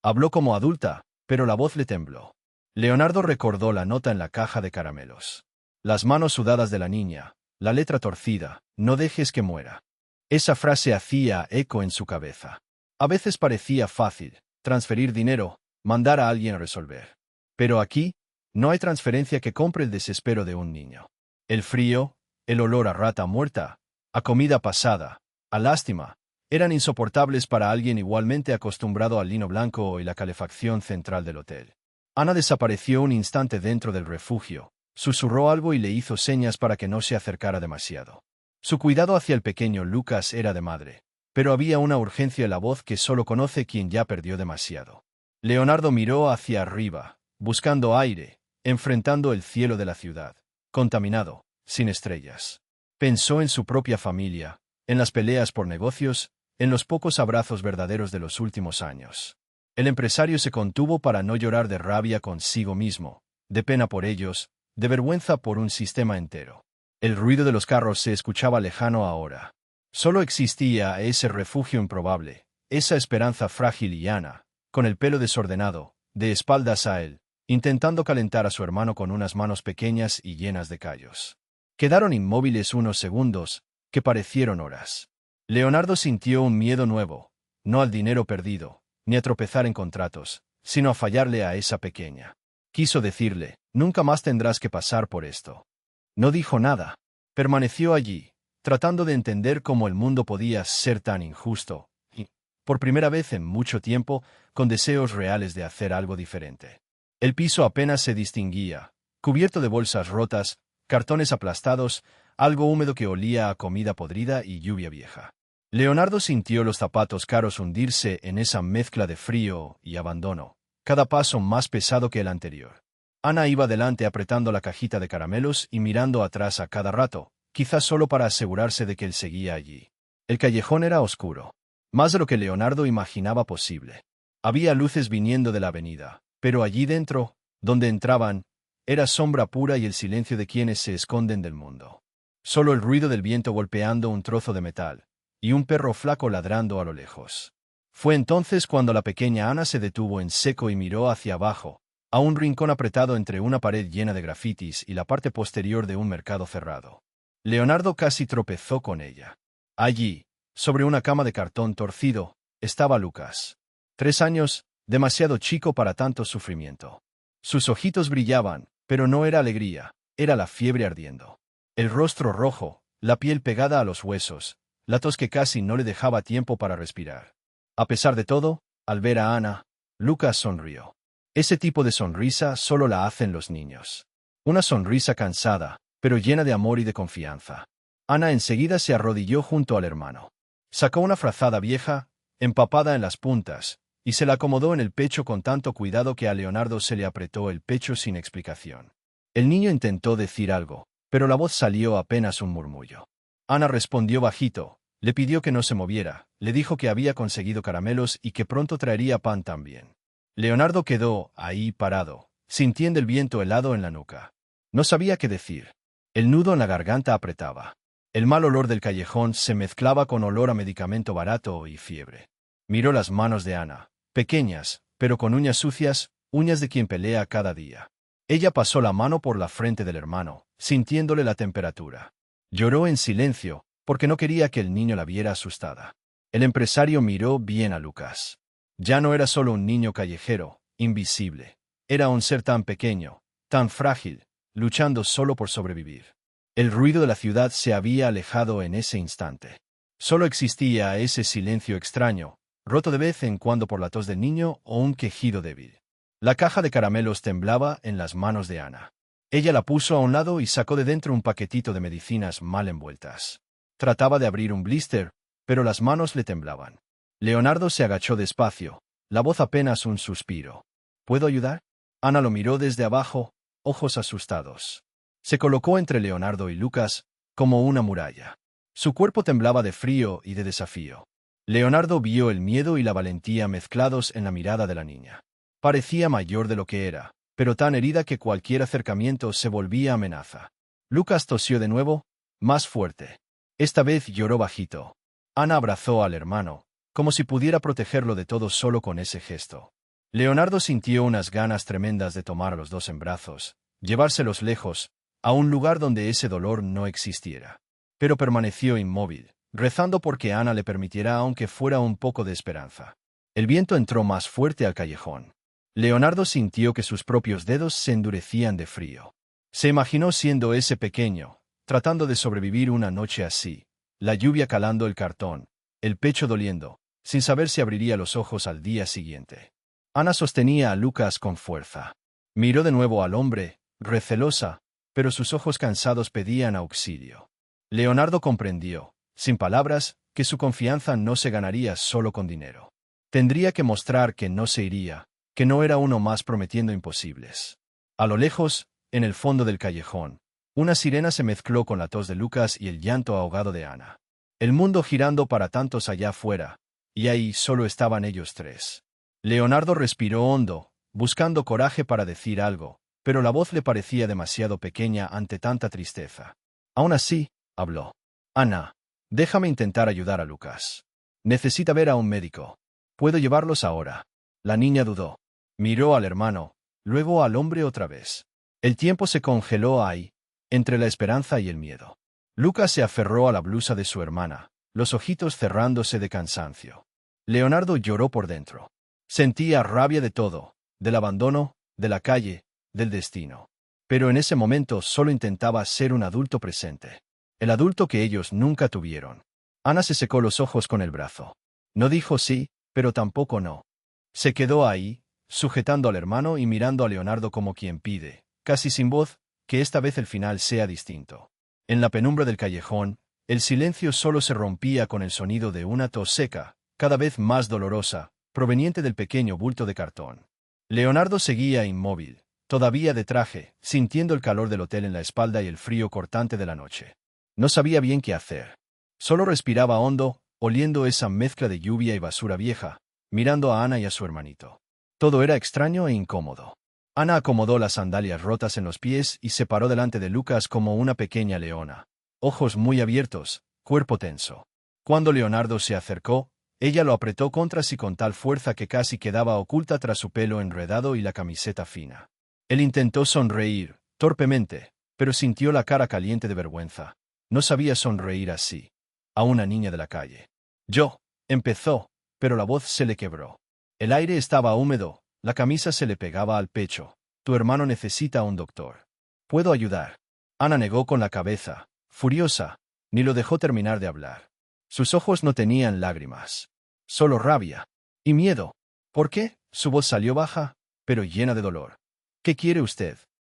Habló como adulta, pero la voz le tembló. Leonardo recordó la nota en la caja de caramelos. Las manos sudadas de la niña, la letra torcida, «No dejes que muera». Esa frase hacía eco en su cabeza. A veces parecía fácil, transferir dinero, mandar a alguien a resolver. Pero aquí, no hay transferencia que compre el desespero de un niño. El frío, el olor a rata muerta, a comida pasada, a lástima, eran insoportables para alguien igualmente acostumbrado al lino blanco y la calefacción central del hotel. Ana desapareció un instante dentro del refugio, susurró algo y le hizo señas para que no se acercara demasiado. Su cuidado hacia el pequeño Lucas era de madre, pero había una urgencia en la voz que solo conoce quien ya perdió demasiado. Leonardo miró hacia arriba, buscando aire, enfrentando el cielo de la ciudad, contaminado, sin estrellas. Pensó en su propia familia, en las peleas por negocios, en los pocos abrazos verdaderos de los últimos años. El empresario se contuvo para no llorar de rabia consigo mismo, de pena por ellos, de vergüenza por un sistema entero. El ruido de los carros se escuchaba lejano ahora. Solo existía ese refugio improbable, esa esperanza frágil y llana, con el pelo desordenado, de espaldas a él, intentando calentar a su hermano con unas manos pequeñas y llenas de callos. Quedaron inmóviles unos segundos, que parecieron horas. Leonardo sintió un miedo nuevo, no al dinero perdido, ni a tropezar en contratos, sino a fallarle a esa pequeña. Quiso decirle, nunca más tendrás que pasar por esto. No dijo nada. Permaneció allí, tratando de entender cómo el mundo podía ser tan injusto, y, por primera vez en mucho tiempo, con deseos reales de hacer algo diferente. El piso apenas se distinguía, cubierto de bolsas rotas, cartones aplastados, algo húmedo que olía a comida podrida y lluvia vieja. Leonardo sintió los zapatos caros hundirse en esa mezcla de frío y abandono, cada paso más pesado que el anterior. Ana iba delante apretando la cajita de caramelos y mirando atrás a cada rato, quizás solo para asegurarse de que él seguía allí. El callejón era oscuro, más de lo que Leonardo imaginaba posible. Había luces viniendo de la avenida, pero allí dentro, donde entraban, era sombra pura y el silencio de quienes se esconden del mundo. Solo el ruido del viento golpeando un trozo de metal, y un perro flaco ladrando a lo lejos. Fue entonces cuando la pequeña Ana se detuvo en seco y miró hacia abajo, a un rincón apretado entre una pared llena de grafitis y la parte posterior de un mercado cerrado. Leonardo casi tropezó con ella. Allí, sobre una cama de cartón torcido, estaba Lucas. 3 años, demasiado chico para tanto sufrimiento. Sus ojitos brillaban, pero no era alegría, era la fiebre ardiendo. El rostro rojo, la piel pegada a los huesos, la tos que casi no le dejaba tiempo para respirar. A pesar de todo, al ver a Ana, Lucas sonrió. Ese tipo de sonrisa solo la hacen los niños. Una sonrisa cansada, pero llena de amor y de confianza. Ana enseguida se arrodilló junto al hermano. Sacó una frazada vieja, empapada en las puntas, y se la acomodó en el pecho con tanto cuidado que a Leonardo se le apretó el pecho sin explicación. El niño intentó decir algo, pero la voz salió apenas un murmullo. Ana respondió bajito, le pidió que no se moviera, le dijo que había conseguido caramelos y que pronto traería pan también. Leonardo quedó ahí parado, sintiendo el viento helado en la nuca. No sabía qué decir. El nudo en la garganta apretaba. El mal olor del callejón se mezclaba con olor a medicamento barato y fiebre. Miró las manos de Ana, pequeñas, pero con uñas sucias, uñas de quien pelea cada día. Ella pasó la mano por la frente del hermano, sintiéndole la temperatura. Lloró en silencio, porque no quería que el niño la viera asustada. El empresario miró bien a Lucas. Ya no era solo un niño callejero, invisible. Era un ser tan pequeño, tan frágil, luchando solo por sobrevivir. El ruido de la ciudad se había alejado en ese instante. Solo existía ese silencio extraño, roto de vez en cuando por la tos del niño o un quejido débil. La caja de caramelos temblaba en las manos de Ana. Ella la puso a un lado y sacó de dentro un paquetito de medicinas mal envueltas. Trataba de abrir un blister, pero las manos le temblaban. Leonardo se agachó despacio, la voz apenas un suspiro. ¿Puedo ayudar? Ana lo miró desde abajo, ojos asustados. Se colocó entre Leonardo y Lucas, como una muralla. Su cuerpo temblaba de frío y de desafío. Leonardo vio el miedo y la valentía mezclados en la mirada de la niña. Parecía mayor de lo que era, pero tan herida que cualquier acercamiento se volvía amenaza. Lucas tosió de nuevo, más fuerte. Esta vez lloró bajito. Ana abrazó al hermano, como si pudiera protegerlo de todo solo con ese gesto. Leonardo sintió unas ganas tremendas de tomar a los dos en brazos, llevárselos lejos, a un lugar donde ese dolor no existiera. Pero permaneció inmóvil, rezando porque Ana le permitiera aunque fuera un poco de esperanza. El viento entró más fuerte al callejón. Leonardo sintió que sus propios dedos se endurecían de frío. Se imaginó siendo ese pequeño, tratando de sobrevivir una noche así, la lluvia calando el cartón, el pecho doliendo, sin saber si abriría los ojos al día siguiente. Ana sostenía a Lucas con fuerza. Miró de nuevo al hombre, recelosa, pero sus ojos cansados pedían auxilio. Leonardo comprendió, sin palabras, que su confianza no se ganaría solo con dinero. Tendría que mostrar que no se iría, que no era uno más prometiendo imposibles. A lo lejos, en el fondo del callejón, una sirena se mezcló con la tos de Lucas y el llanto ahogado de Ana. El mundo girando para tantos allá afuera, y ahí solo estaban ellos tres. Leonardo respiró hondo, buscando coraje para decir algo, pero la voz le parecía demasiado pequeña ante tanta tristeza. Aún así, habló. Ana, déjame intentar ayudar a Lucas. Necesita ver a un médico. ¿Puedo llevarlos ahora? La niña dudó. Miró al hermano, luego al hombre otra vez. El tiempo se congeló ahí, entre la esperanza y el miedo. Lucas se aferró a la blusa de su hermana, los ojitos cerrándose de cansancio. Leonardo lloró por dentro. Sentía rabia de todo, del abandono, de la calle, del destino. Pero en ese momento solo intentaba ser un adulto presente. El adulto que ellos nunca tuvieron. Ana se secó los ojos con el brazo. No dijo sí, pero tampoco no. Se quedó ahí, sujetando al hermano y mirando a Leonardo como quien pide, casi sin voz, que esta vez el final sea distinto. En la penumbra del callejón, el silencio solo se rompía con el sonido de una tos seca, cada vez más dolorosa, proveniente del pequeño bulto de cartón. Leonardo seguía inmóvil, todavía de traje, sintiendo el calor del hotel en la espalda y el frío cortante de la noche. No sabía bien qué hacer. Solo respiraba hondo, oliendo esa mezcla de lluvia y basura vieja, mirando a Ana y a su hermanito. Todo era extraño e incómodo. Ana acomodó las sandalias rotas en los pies y se paró delante de Lucas como una pequeña leona. Ojos muy abiertos, cuerpo tenso. Cuando Leonardo se acercó, ella lo apretó contra sí con tal fuerza que casi quedaba oculta tras su pelo enredado y la camiseta fina. Él intentó sonreír, torpemente, pero sintió la cara caliente de vergüenza. No sabía sonreír así. A una niña de la calle. Empezó, pero la voz se le quebró. El aire estaba húmedo, la camisa se le pegaba al pecho. Tu hermano necesita un doctor. ¿Puedo ayudar? Ana negó con la cabeza, furiosa, ni lo dejó terminar de hablar. Sus ojos no tenían lágrimas. Solo rabia. Y miedo. ¿Por qué? Su voz salió baja, pero llena de dolor. ¿Qué quiere usted?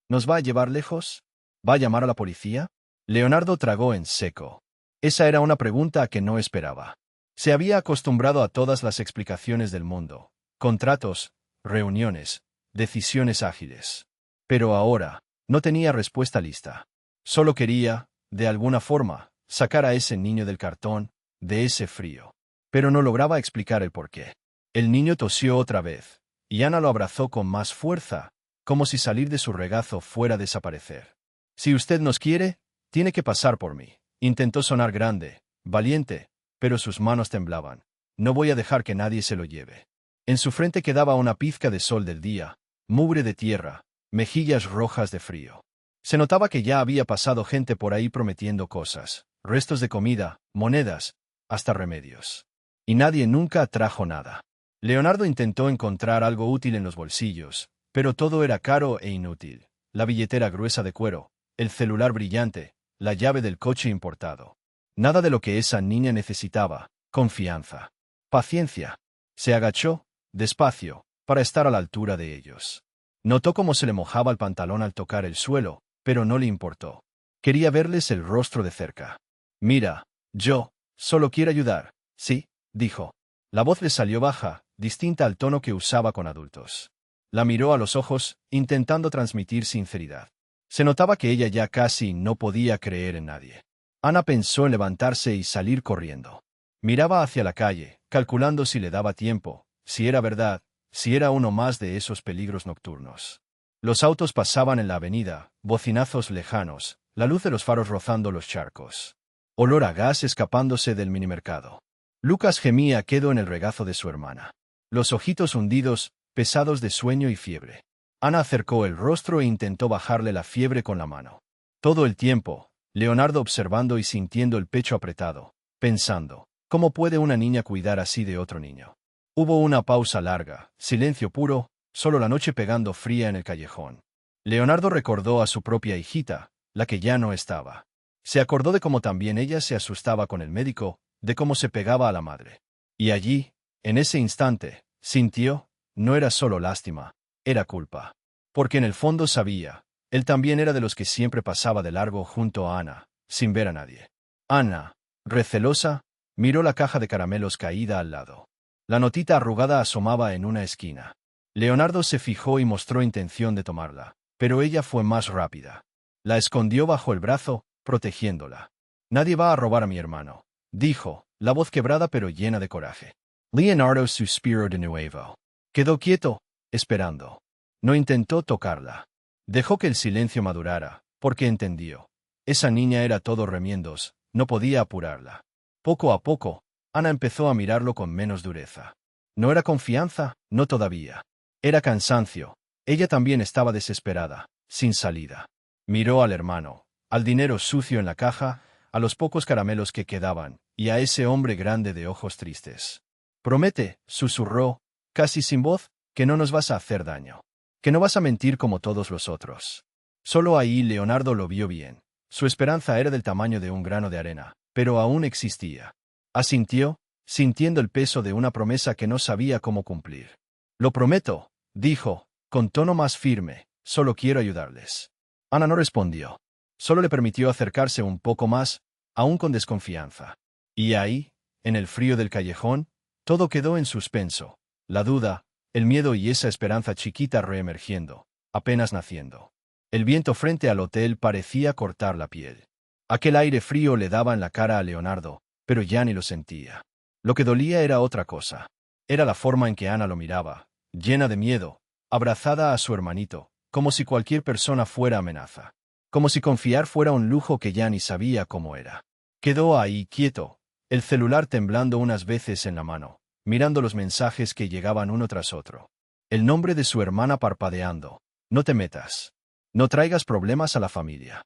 ¿Nos va a llevar lejos? ¿Va a llamar a la policía? Leonardo tragó en seco. Esa era una pregunta que no esperaba. Se había acostumbrado a todas las explicaciones del mundo. Contratos, reuniones, decisiones ágiles. Pero ahora, no tenía respuesta lista. Solo quería, de alguna forma, sacar a ese niño del cartón, de ese frío. Pero no lograba explicar el porqué. El niño tosió otra vez, y Ana lo abrazó con más fuerza, como si salir de su regazo fuera a desaparecer. Si usted nos quiere, tiene que pasar por mí. Intentó sonar grande, valiente, pero sus manos temblaban. No voy a dejar que nadie se lo lleve. En su frente quedaba una pizca de sol del día, mugre de tierra, mejillas rojas de frío. Se notaba que ya había pasado gente por ahí prometiendo cosas, restos de comida, monedas, hasta remedios. Y nadie nunca trajo nada. Leonardo intentó encontrar algo útil en los bolsillos, pero todo era caro e inútil. La billetera gruesa de cuero, el celular brillante, la llave del coche importado. Nada de lo que esa niña necesitaba. Confianza. Paciencia. Se agachó, despacio, para estar a la altura de ellos. Notó cómo se le mojaba el pantalón al tocar el suelo, pero no le importó. Quería verles el rostro de cerca. Mira, yo, solo quiero ayudar, ¿sí? Dijo. La voz le salió baja, distinta al tono que usaba con adultos. La miró a los ojos, intentando transmitir sinceridad. Se notaba que ella ya casi no podía creer en nadie. Ana pensó en levantarse y salir corriendo. Miraba hacia la calle, calculando si le daba tiempo, si era verdad, si era uno más de esos peligros nocturnos. Los autos pasaban en la avenida, bocinazos lejanos, la luz de los faros rozando los charcos. Olor a gas escapándose del minimercado. Lucas gemía quedo en el regazo de su hermana. Los ojitos hundidos, pesados de sueño y fiebre. Ana acercó el rostro e intentó bajarle la fiebre con la mano. Todo el tiempo, Leonardo observando y sintiendo el pecho apretado, pensando, ¿cómo puede una niña cuidar así de otro niño? Hubo una pausa larga, silencio puro, solo la noche pegando fría en el callejón. Leonardo recordó a su propia hijita, la que ya no estaba. Se acordó de cómo también ella se asustaba con el médico, de cómo se pegaba a la madre. Y allí, en ese instante, sintió, no era solo lástima, era culpa. Porque en el fondo sabía, él también era de los que siempre pasaba de largo junto a Ana, sin ver a nadie. Ana, recelosa, miró la caja de caramelos caída al lado. La notita arrugada asomaba en una esquina. Leonardo se fijó y mostró intención de tomarla. pero ella fue más rápida. La escondió bajo el brazo, protegiéndola. «Nadie va a robar a mi hermano», dijo, la voz quebrada pero llena de coraje. Leonardo suspiró de nuevo. Quedó quieto, esperando. No intentó tocarla. Dejó que el silencio madurara, porque entendió. Esa niña era todo remiendos, no podía apurarla. Poco a poco, Ana empezó a mirarlo con menos dureza. No era confianza, no todavía. Era cansancio. Ella también estaba desesperada, sin salida. Miró al hermano, al dinero sucio en la caja, a los pocos caramelos que quedaban, y a ese hombre grande de ojos tristes. «Promete», susurró, casi sin voz, «que no nos vas a hacer daño. Que no vas a mentir como todos los otros». Solo ahí Leonardo lo vio bien. Su esperanza era del tamaño de un grano de arena, pero aún existía. Asintió, sintiendo el peso de una promesa que no sabía cómo cumplir. «Lo prometo», dijo, con tono más firme, «solo quiero ayudarles». Ana no respondió. Solo le permitió acercarse un poco más, aún con desconfianza. Y ahí, en el frío del callejón, todo quedó en suspenso. La duda, el miedo y esa esperanza chiquita reemergiendo, apenas naciendo. El viento frente al hotel parecía cortar la piel. Aquel aire frío le daba en la cara a Leonardo, pero ya ni lo sentía. Lo que dolía era otra cosa. Era la forma en que Ana lo miraba, llena de miedo, abrazada a su hermanito, como si cualquier persona fuera amenaza. Como si confiar fuera un lujo que ya ni sabía cómo era. Quedó ahí quieto, el celular temblando unas veces en la mano, mirando los mensajes que llegaban uno tras otro. El nombre de su hermana parpadeando. «No te metas. No traigas problemas a la familia».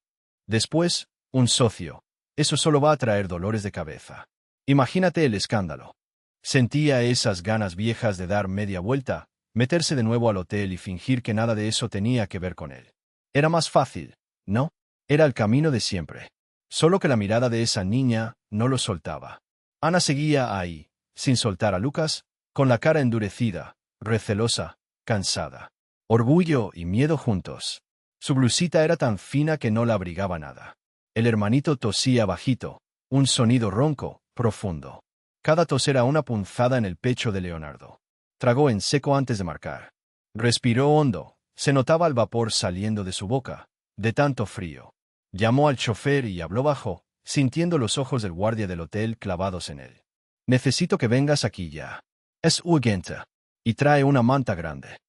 Después, un socio. Eso solo va a traer dolores de cabeza. Imagínate el escándalo. Sentía esas ganas viejas de dar media vuelta, meterse de nuevo al hotel y fingir que nada de eso tenía que ver con él. Era más fácil, ¿no? Era el camino de siempre. Solo que la mirada de esa niña no lo soltaba. Ana seguía ahí, sin soltar a Lucas, con la cara endurecida, recelosa, cansada. Orgullo y miedo juntos. Su blusita era tan fina que no la abrigaba nada. El hermanito tosía bajito, un sonido ronco, profundo. Cada tos era una punzada en el pecho de Leonardo. Tragó en seco antes de marcar. Respiró hondo, se notaba el vapor saliendo de su boca, de tanto frío. Llamó al chofer y habló bajo, sintiendo los ojos del guardia del hotel clavados en él. «Necesito que vengas aquí ya. Es urgente. Y trae una manta grande».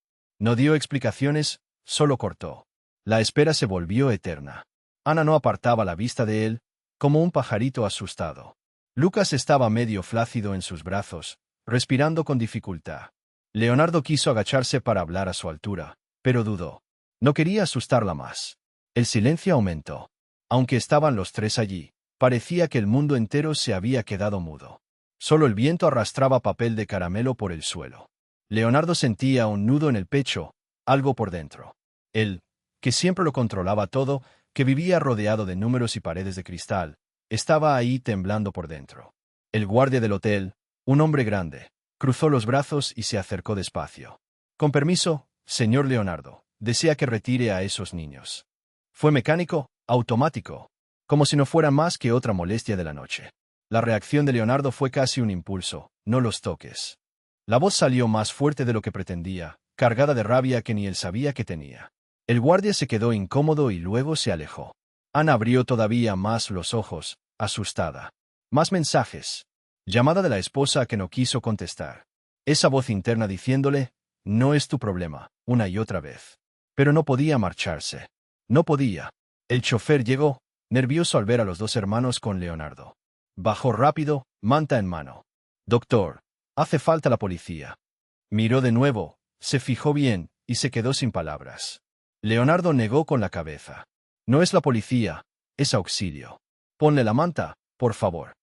No dio explicaciones, solo cortó. La espera se volvió eterna. Ana no apartaba la vista de él, como un pajarito asustado. Lucas estaba medio flácido en sus brazos, respirando con dificultad. Leonardo quiso agacharse para hablar a su altura, pero dudó. No quería asustarla más. El silencio aumentó. Aunque estaban los tres allí, parecía que el mundo entero se había quedado mudo. Solo el viento arrastraba papel de caramelo por el suelo. Leonardo sentía un nudo en el pecho, algo por dentro. Él, que siempre lo controlaba todo, que vivía rodeado de números y paredes de cristal, estaba ahí temblando por dentro. El guardia del hotel, un hombre grande, cruzó los brazos y se acercó despacio. «Con permiso, señor Leonardo, desea que retire a esos niños». Fue mecánico, automático, como si no fuera más que otra molestia de la noche. La reacción de Leonardo fue casi un impulso: «No los toques». La voz salió más fuerte de lo que pretendía, cargada de rabia que ni él sabía que tenía. El guardia se quedó incómodo y luego se alejó. Ana abrió todavía más los ojos, asustada. Más mensajes. Llamada de la esposa que no quiso contestar. Esa voz interna diciéndole: «No es tu problema», una y otra vez. Pero no podía marcharse. No podía. El chofer llegó, nervioso al ver a los dos hermanos con Leonardo. Bajó rápido, manta en mano. «Doctor, hace falta la policía». Miró de nuevo, se fijó bien, y se quedó sin palabras. Leonardo negó con la cabeza. «No es la policía, es auxilio. Ponle la manta, por favor».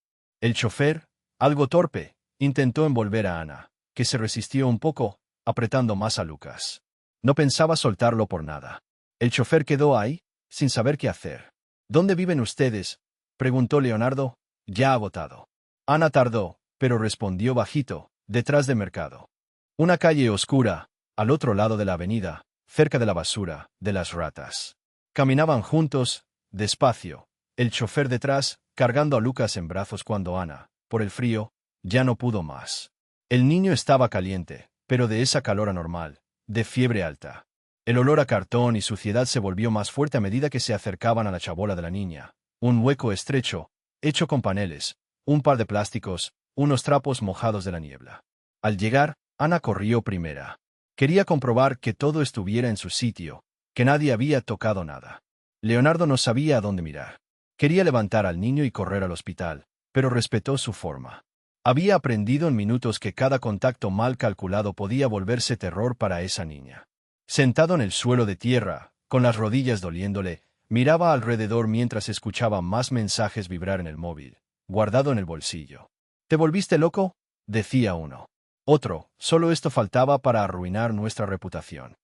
El chofer, algo torpe, intentó envolver a Ana, que se resistió un poco, apretando más a Lucas. No pensaba soltarlo por nada. El chofer quedó ahí, sin saber qué hacer. «¿Dónde viven ustedes?», preguntó Leonardo, ya agotado. Ana tardó, pero respondió bajito: «Detrás de mercado». Una calle oscura, al otro lado de la avenida, cerca de la basura, de las ratas. Caminaban juntos, despacio, el chofer detrás, cargando a Lucas en brazos cuando Ana, por el frío, ya no pudo más. El niño estaba caliente, pero de esa calor anormal, de fiebre alta. El olor a cartón y suciedad se volvió más fuerte a medida que se acercaban a la chabola de la niña. Un hueco estrecho, hecho con paneles, un par de plásticos, unos trapos mojados de la niebla. Al llegar, Ana corrió primera. Quería comprobar que todo estuviera en su sitio, que nadie había tocado nada. Leonardo no sabía a dónde mirar. Quería levantar al niño y correr al hospital, pero respetó su forma. Había aprendido en minutos que cada contacto mal calculado podía volverse terror para esa niña. Sentado en el suelo de tierra, con las rodillas doliéndole, miraba alrededor mientras escuchaba más mensajes vibrar en el móvil, guardado en el bolsillo. ¿Te volviste loco?, decía uno. Otro, solo esto faltaba para arruinar nuestra reputación.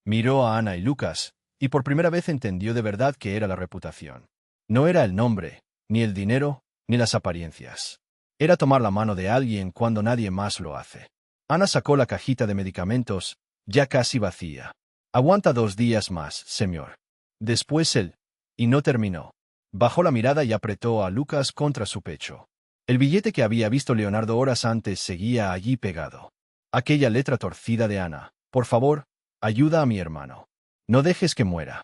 Miró a Ana y Lucas, y por primera vez entendió de verdad qué era la reputación. No era el nombre, ni el dinero, ni las apariencias. Era tomar la mano de alguien cuando nadie más lo hace. Ana sacó la cajita de medicamentos, ya casi vacía. Aguanta 2 días más, señor. Después él. Y no terminó. Bajó la mirada y apretó a Lucas contra su pecho. El billete que había visto Leonardo horas antes seguía allí pegado. Aquella letra torcida de Ana. Por favor, ayuda a mi hermano. No dejes que muera.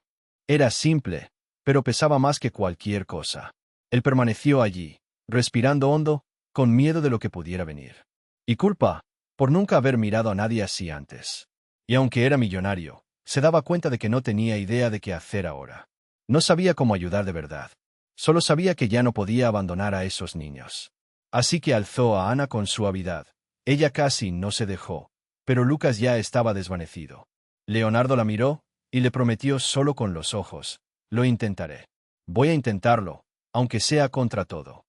Era simple, pero pesaba más que cualquier cosa. Él permaneció allí, respirando hondo, con miedo de lo que pudiera venir. Y culpa, por nunca haber mirado a nadie así antes. Y aunque era millonario, se daba cuenta de que no tenía idea de qué hacer ahora. No sabía cómo ayudar de verdad. Solo sabía que ya no podía abandonar a esos niños. Así que alzó a Ana con suavidad. Ella casi no se dejó, pero Lucas ya estaba desvanecido. Leonardo la miró, y le prometió solo con los ojos: lo intentaré. Voy a intentarlo, aunque sea contra todo.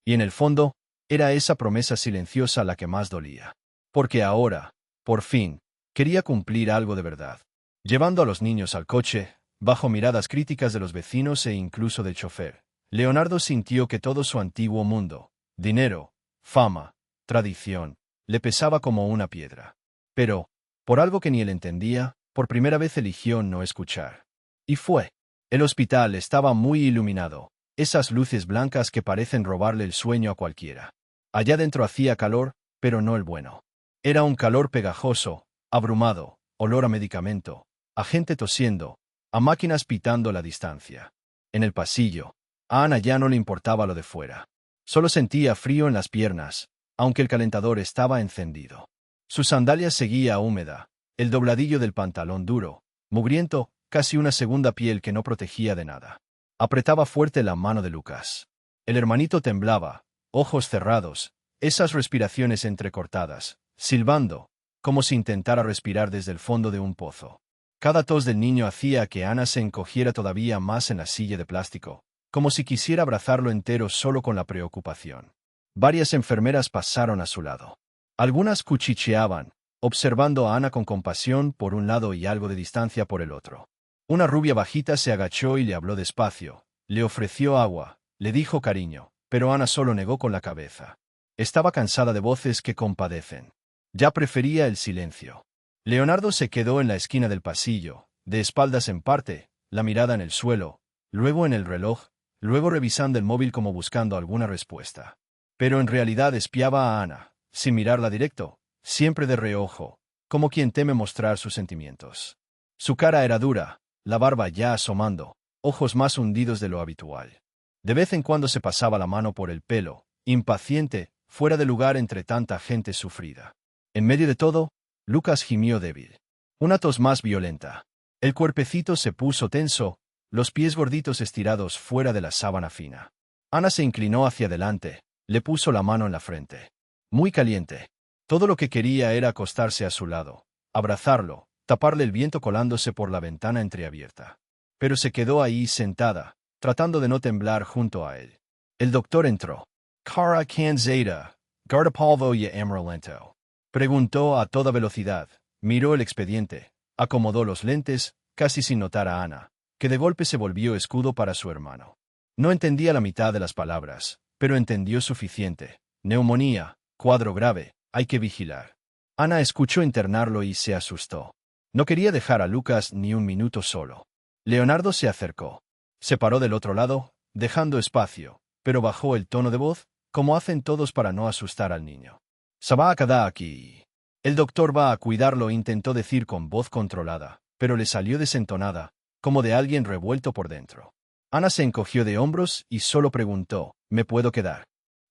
Y en el fondo, era esa promesa silenciosa la que más dolía. Porque ahora, por fin, quería cumplir algo de verdad. Llevando a los niños al coche, bajo miradas críticas de los vecinos e incluso del chofer, Leonardo sintió que todo su antiguo mundo, dinero, fama, tradición, le pesaba como una piedra. Pero, por algo que ni él entendía, por primera vez eligió no escuchar. Y fue. El hospital estaba muy iluminado, esas luces blancas que parecen robarle el sueño a cualquiera. Allá dentro hacía calor, pero no el bueno. Era un calor pegajoso, abrumado, olor a medicamento, a gente tosiendo, a máquinas pitando la distancia. En el pasillo, a Ana ya no le importaba lo de fuera. Solo sentía frío en las piernas, aunque el calentador estaba encendido. Su sandalia seguía húmeda, el dobladillo del pantalón duro, mugriento, casi una segunda piel que no protegía de nada. Apretaba fuerte la mano de Lucas. El hermanito temblaba, ojos cerrados, esas respiraciones entrecortadas, silbando, como si intentara respirar desde el fondo de un pozo. Cada tos del niño hacía que Ana se encogiera todavía más en la silla de plástico, como si quisiera abrazarlo entero solo con la preocupación. Varias enfermeras pasaron a su lado. Algunas cuchicheaban, observando a Ana con compasión por un lado y algo de distancia por el otro. Una rubia bajita se agachó y le habló despacio, le ofreció agua, le dijo cariño, pero Ana solo negó con la cabeza. Estaba cansada de voces que compadecen. Ya prefería el silencio. Leonardo se quedó en la esquina del pasillo, de espaldas en parte, la mirada en el suelo, luego en el reloj, luego revisando el móvil como buscando alguna respuesta. Pero en realidad espiaba a Ana, sin mirarla directo, siempre de reojo, como quien teme mostrar sus sentimientos. Su cara era dura, la barba ya asomando, ojos más hundidos de lo habitual. De vez en cuando se pasaba la mano por el pelo, impaciente, fuera de lugar entre tanta gente sufrida. En medio de todo, Lucas gimió débil. Una tos más violenta. El cuerpecito se puso tenso, los pies gorditos estirados fuera de la sábana fina. Ana se inclinó hacia adelante, le puso la mano en la frente. Muy caliente. Todo lo que quería era acostarse a su lado, abrazarlo, taparle el viento colándose por la ventana entreabierta. Pero se quedó ahí sentada, tratando de no temblar junto a él. El doctor entró. «Cara Canzeta, guardapolvo y amarillento», preguntó a toda velocidad, miró el expediente, acomodó los lentes, casi sin notar a Ana, que de golpe se volvió escudo para su hermano. No entendía la mitad de las palabras, pero entendió suficiente. Neumonía, cuadro grave, hay que vigilar. Ana escuchó internarlo y se asustó. No quería dejar a Lucas ni un minuto solo. Leonardo se acercó. Se paró del otro lado, dejando espacio, pero bajó el tono de voz, como hacen todos para no asustar al niño. «Se va a quedar aquí. El doctor va a cuidarlo», intentó decir con voz controlada, pero le salió desentonada, como de alguien revuelto por dentro. Ana se encogió de hombros y solo preguntó, ¿me puedo quedar?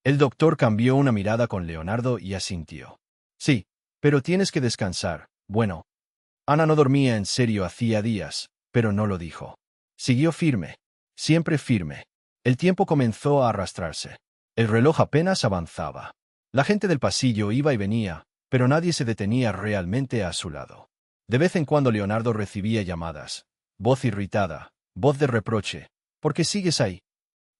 El doctor cambió una mirada con Leonardo y asintió. Sí, pero tienes que descansar. Bueno. Ana no dormía en serio hacía días, pero no lo dijo. Siguió firme. Siempre firme. El tiempo comenzó a arrastrarse. El reloj apenas avanzaba. La gente del pasillo iba y venía, pero nadie se detenía realmente a su lado. De vez en cuando Leonardo recibía llamadas. Voz irritada, voz de reproche. ¿Por qué sigues ahí?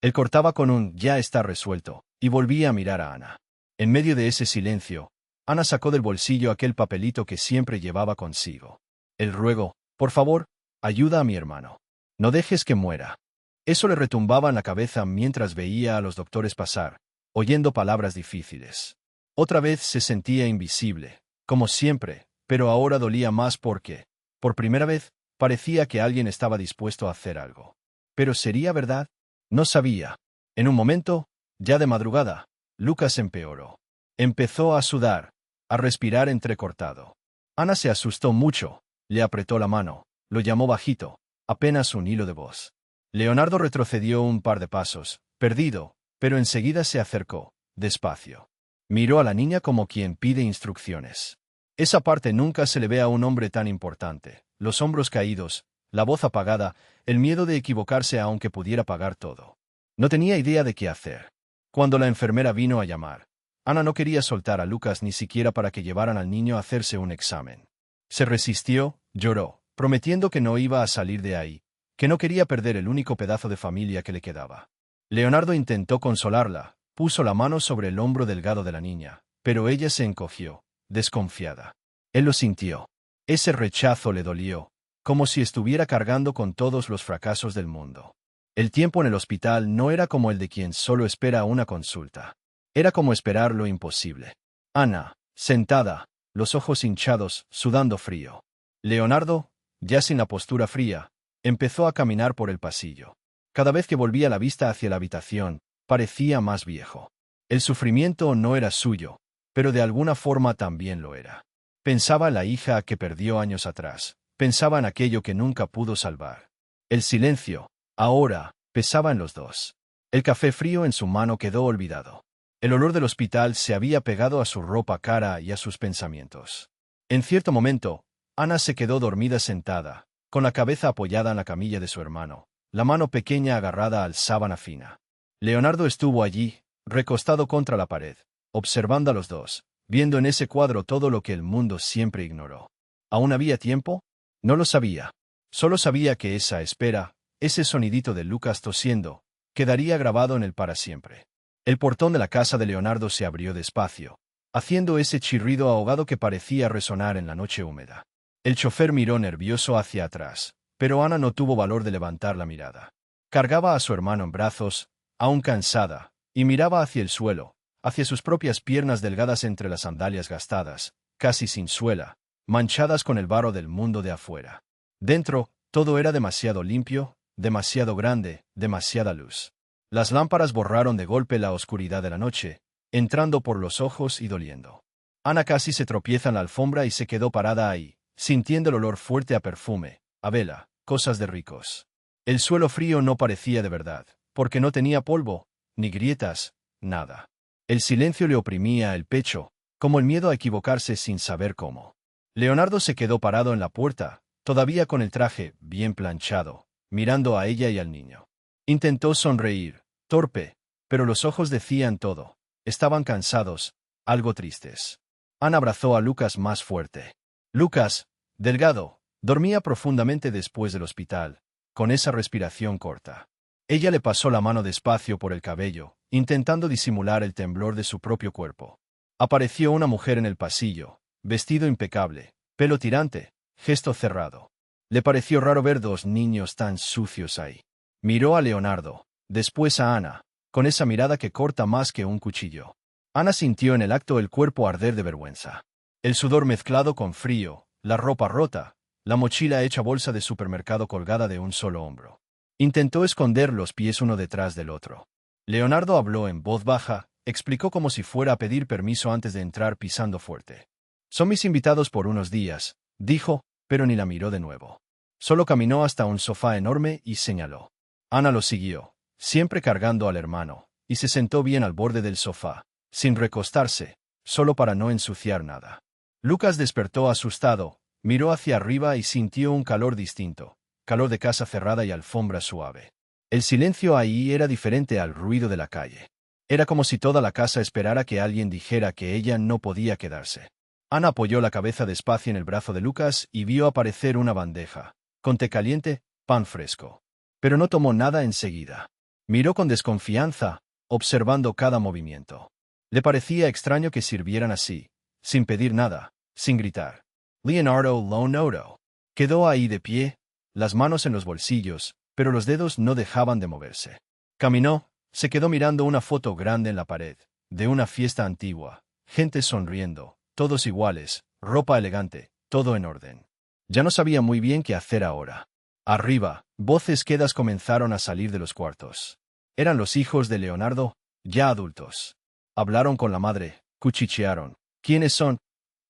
Él cortaba con un «ya está resuelto», y volvía a mirar a Ana. En medio de ese silencio, Ana sacó del bolsillo aquel papelito que siempre llevaba consigo. El ruego, por favor, ayuda a mi hermano. No dejes que muera. Eso le retumbaba en la cabeza mientras veía a los doctores pasar, oyendo palabras difíciles. Otra vez se sentía invisible, como siempre, pero ahora dolía más porque, por primera vez, parecía que alguien estaba dispuesto a hacer algo. ¿Pero sería verdad? No sabía. En un momento, ya de madrugada, Lucas empeoró. Empezó a sudar, a respirar entrecortado. Ana se asustó mucho, le apretó la mano, lo llamó bajito, apenas un hilo de voz. Leonardo retrocedió un par de pasos, perdido, pero enseguida se acercó, despacio. Miró a la niña como quien pide instrucciones. Esa parte nunca se le ve a un hombre tan importante, los hombros caídos, la voz apagada, el miedo de equivocarse aunque pudiera pagar todo. No tenía idea de qué hacer. Cuando la enfermera vino a llamar, Ana no quería soltar a Lucas ni siquiera para que llevaran al niño a hacerse un examen. Se resistió, lloró, prometiendo que no iba a salir de ahí, que no quería perder el único pedazo de familia que le quedaba. Leonardo intentó consolarla, puso la mano sobre el hombro delgado de la niña, pero ella se encogió, desconfiada. Él lo sintió. Ese rechazo le dolió, como si estuviera cargando con todos los fracasos del mundo. El tiempo en el hospital no era como el de quien solo espera una consulta. Era como esperar lo imposible. Ana, sentada, los ojos hinchados, sudando frío. Leonardo, ya sin la postura fría, empezó a caminar por el pasillo. Cada vez que volvía la vista hacia la habitación, parecía más viejo. El sufrimiento no era suyo, pero de alguna forma también lo era. Pensaba en la hija que perdió años atrás, pensaba en aquello que nunca pudo salvar. El silencio, ahora, pesaba en los dos. El café frío en su mano quedó olvidado. El olor del hospital se había pegado a su ropa cara y a sus pensamientos. En cierto momento, Ana se quedó dormida sentada, con la cabeza apoyada en la camilla de su hermano, la mano pequeña agarrada al sábana fina. Leonardo estuvo allí, recostado contra la pared, observando a los dos, viendo en ese cuadro todo lo que el mundo siempre ignoró. ¿Aún había tiempo? No lo sabía. Solo sabía que esa espera, ese sonidito de Lucas tosiendo, quedaría grabado en él para siempre. El portón de la casa de Leonardo se abrió despacio, haciendo ese chirrido ahogado que parecía resonar en la noche húmeda. El chofer miró nervioso hacia atrás, pero Ana no tuvo valor de levantar la mirada. Cargaba a su hermano en brazos, aún cansada, y miraba hacia el suelo, hacia sus propias piernas delgadas entre las sandalias gastadas, casi sin suela, manchadas con el barro del mundo de afuera. Dentro, todo era demasiado limpio, demasiado grande, demasiada luz. Las lámparas borraron de golpe la oscuridad de la noche, entrando por los ojos y doliendo. Ana casi se tropieza en la alfombra y se quedó parada ahí, sintiendo el olor fuerte a perfume, a vela, cosas de ricos. El suelo frío no parecía de verdad, porque no tenía polvo, ni grietas, nada. El silencio le oprimía el pecho, como el miedo a equivocarse sin saber cómo. Leonardo se quedó parado en la puerta, todavía con el traje bien planchado, mirando a ella y al niño. Intentó sonreír, torpe, pero los ojos decían todo. Estaban cansados, algo tristes. Ana abrazó a Lucas más fuerte. Lucas, delgado, dormía profundamente después del hospital, con esa respiración corta. Ella le pasó la mano despacio por el cabello, intentando disimular el temblor de su propio cuerpo. Apareció una mujer en el pasillo, vestido impecable, pelo tirante, gesto cerrado. Le pareció raro ver dos niños tan sucios ahí. Miró a Leonardo, después a Ana, con esa mirada que corta más que un cuchillo. Ana sintió en el acto el cuerpo arder de vergüenza. El sudor mezclado con frío, la ropa rota, la mochila hecha bolsa de supermercado colgada de un solo hombro. Intentó esconder los pies uno detrás del otro. Leonardo habló en voz baja, explicó como si fuera a pedir permiso antes de entrar pisando fuerte. «Son mis invitados por unos días», dijo, pero ni la miró de nuevo. Solo caminó hasta un sofá enorme y señaló. Ana lo siguió, siempre cargando al hermano, y se sentó bien al borde del sofá, sin recostarse, solo para no ensuciar nada. Lucas despertó asustado, miró hacia arriba y sintió un calor distinto, calor de casa cerrada y alfombra suave. El silencio ahí era diferente al ruido de la calle. Era como si toda la casa esperara que alguien dijera que ella no podía quedarse. Ana apoyó la cabeza despacio en el brazo de Lucas y vio aparecer una bandeja, con té caliente, pan fresco. Pero no tomó nada enseguida. Miró con desconfianza, observando cada movimiento. Le parecía extraño que sirvieran así, sin pedir nada, sin gritar. Leonardo lo notó. Quedó ahí de pie, las manos en los bolsillos, pero los dedos no dejaban de moverse. Caminó, se quedó mirando una foto grande en la pared, de una fiesta antigua, gente sonriendo, todos iguales, ropa elegante, todo en orden. Ya no sabía muy bien qué hacer ahora. Arriba, voces quedas comenzaron a salir de los cuartos. Eran los hijos de Leonardo, ya adultos. Hablaron con la madre, cuchichearon. ¿Quiénes son?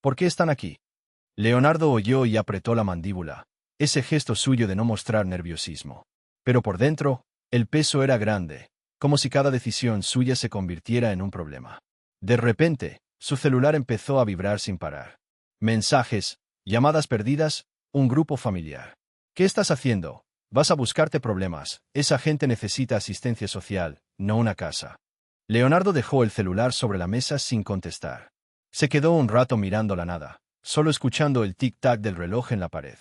¿Por qué están aquí? Leonardo oyó y apretó la mandíbula, ese gesto suyo de no mostrar nerviosismo. Pero por dentro, el peso era grande, como si cada decisión suya se convirtiera en un problema. De repente, su celular empezó a vibrar sin parar. Mensajes, llamadas perdidas, un grupo familiar. ¿Qué estás haciendo? Vas a buscarte problemas. Esa gente necesita asistencia social, no una casa. Leonardo dejó el celular sobre la mesa sin contestar. Se quedó un rato mirando la nada, solo escuchando el tic-tac del reloj en la pared.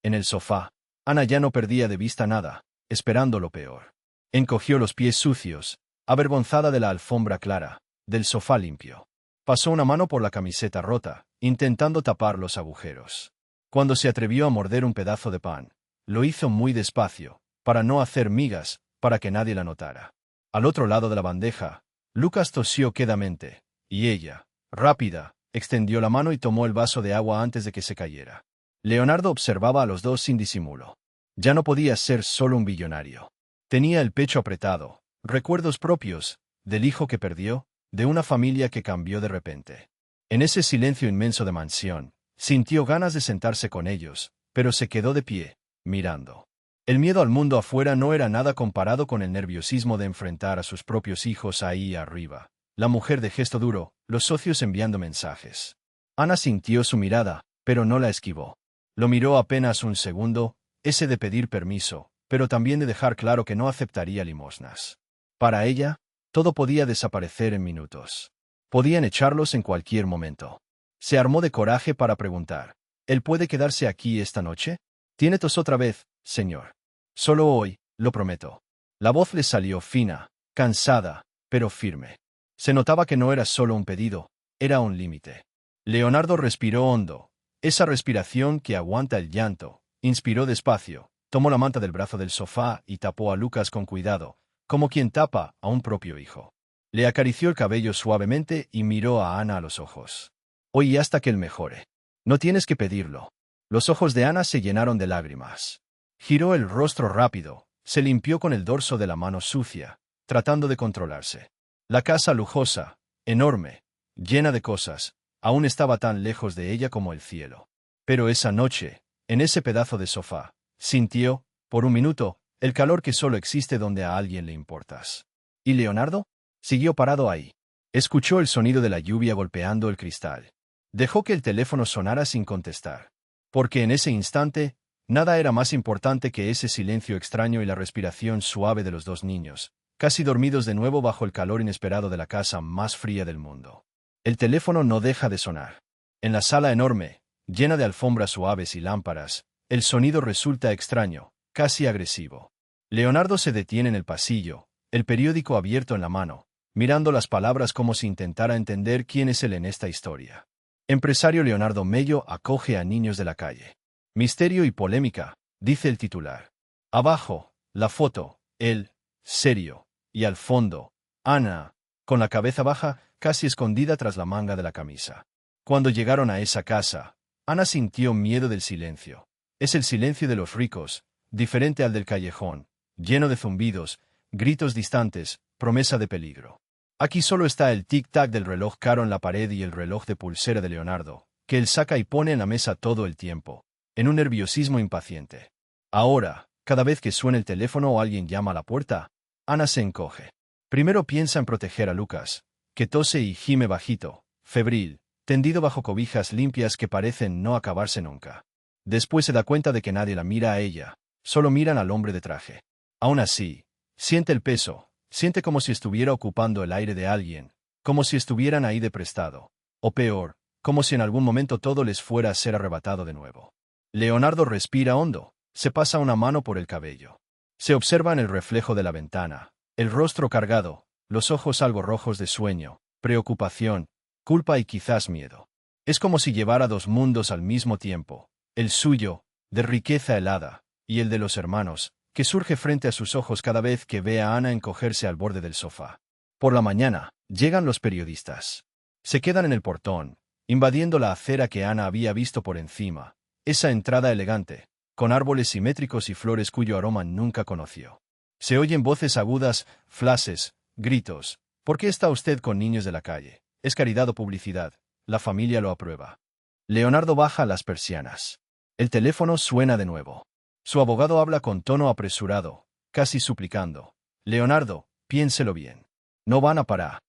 En el sofá, Ana ya no perdía de vista nada, esperando lo peor. Encogió los pies sucios, avergonzada de la alfombra clara, del sofá limpio. Pasó una mano por la camiseta rota, intentando tapar los agujeros. Cuando se atrevió a morder un pedazo de pan, lo hizo muy despacio, para no hacer migas, para que nadie la notara. Al otro lado de la bandeja, Lucas tosió quedamente, y ella, rápida, extendió la mano y tomó el vaso de agua antes de que se cayera. Leonardo observaba a los dos sin disimulo. Ya no podía ser solo un billonario. Tenía el pecho apretado, recuerdos propios, del hijo que perdió, de una familia que cambió de repente. En ese silencio inmenso de mansión, sintió ganas de sentarse con ellos, pero se quedó de pie, mirando. El miedo al mundo afuera no era nada comparado con el nerviosismo de enfrentar a sus propios hijos ahí arriba. La mujer de gesto duro, los socios enviando mensajes. Ana sintió su mirada, pero no la esquivó. Lo miró apenas un segundo, ese de pedir permiso, pero también de dejar claro que no aceptaría limosnas. Para ella, todo podía desaparecer en minutos. Podían echarlos en cualquier momento. Se armó de coraje para preguntar. ¿Él puede quedarse aquí esta noche? Tiene tos otra vez, señor. Solo hoy, lo prometo. La voz le salió fina, cansada, pero firme. Se notaba que no era solo un pedido, era un límite. Leonardo respiró hondo, esa respiración que aguanta el llanto, inspiró despacio, tomó la manta del brazo del sofá y tapó a Lucas con cuidado, como quien tapa a un propio hijo. Le acarició el cabello suavemente y miró a Ana a los ojos. Oye hasta que él mejore. No tienes que pedirlo. Los ojos de Ana se llenaron de lágrimas. Giró el rostro rápido, se limpió con el dorso de la mano sucia, tratando de controlarse. La casa lujosa, enorme, llena de cosas, aún estaba tan lejos de ella como el cielo. Pero esa noche, en ese pedazo de sofá, sintió, por un minuto, el calor que solo existe donde a alguien le importas. ¿Y Leonardo? Siguió parado ahí. Escuchó el sonido de la lluvia golpeando el cristal. Dejó que el teléfono sonara sin contestar. Porque en ese instante, nada era más importante que ese silencio extraño y la respiración suave de los dos niños, casi dormidos de nuevo bajo el calor inesperado de la casa más fría del mundo. El teléfono no deja de sonar. En la sala enorme, llena de alfombras suaves y lámparas, el sonido resulta extraño, casi agresivo. Leonardo se detiene en el pasillo, el periódico abierto en la mano, mirando las palabras como si intentara entender quién es él en esta historia. Empresario Leonardo Mello acoge a niños de la calle. Misterio y polémica, dice el titular. Abajo, la foto, él, serio, y al fondo, Ana, con la cabeza baja, casi escondida tras la manga de la camisa. Cuando llegaron a esa casa, Ana sintió miedo del silencio. Es el silencio de los ricos, diferente al del callejón, lleno de zumbidos, gritos distantes, promesa de peligro. Aquí solo está el tic-tac del reloj caro en la pared y el reloj de pulsera de Leonardo, que él saca y pone en la mesa todo el tiempo. en un nerviosismo impaciente. Ahora, cada vez que suena el teléfono o alguien llama a la puerta, Ana se encoge. Primero piensa en proteger a Lucas, que tose y gime bajito, febril, tendido bajo cobijas limpias que parecen no acabarse nunca. Después se da cuenta de que nadie la mira a ella, solo miran al hombre de traje. Aún así, siente el peso, siente como si estuviera ocupando el aire de alguien, como si estuvieran ahí de prestado, o peor, como si en algún momento todo les fuera a ser arrebatado de nuevo. Leonardo respira hondo, se pasa una mano por el cabello. Se observa en el reflejo de la ventana, el rostro cargado, los ojos algo rojos de sueño, preocupación, culpa y quizás miedo. Es como si llevara dos mundos al mismo tiempo, el suyo, de riqueza helada, y el de los hermanos, que surge frente a sus ojos cada vez que ve a Ana encogerse al borde del sofá. Por la mañana, llegan los periodistas. Se quedan en el portón, invadiendo la acera que Ana había visto por encima, esa entrada elegante, con árboles simétricos y flores cuyo aroma nunca conoció. Se oyen voces agudas, flashes, gritos. ¿Por qué está usted con niños de la calle? Es caridad o publicidad. La familia lo aprueba. Leonardo baja las persianas. El teléfono suena de nuevo. Su abogado habla con tono apresurado, casi suplicando. Leonardo, piénselo bien. No van a parar.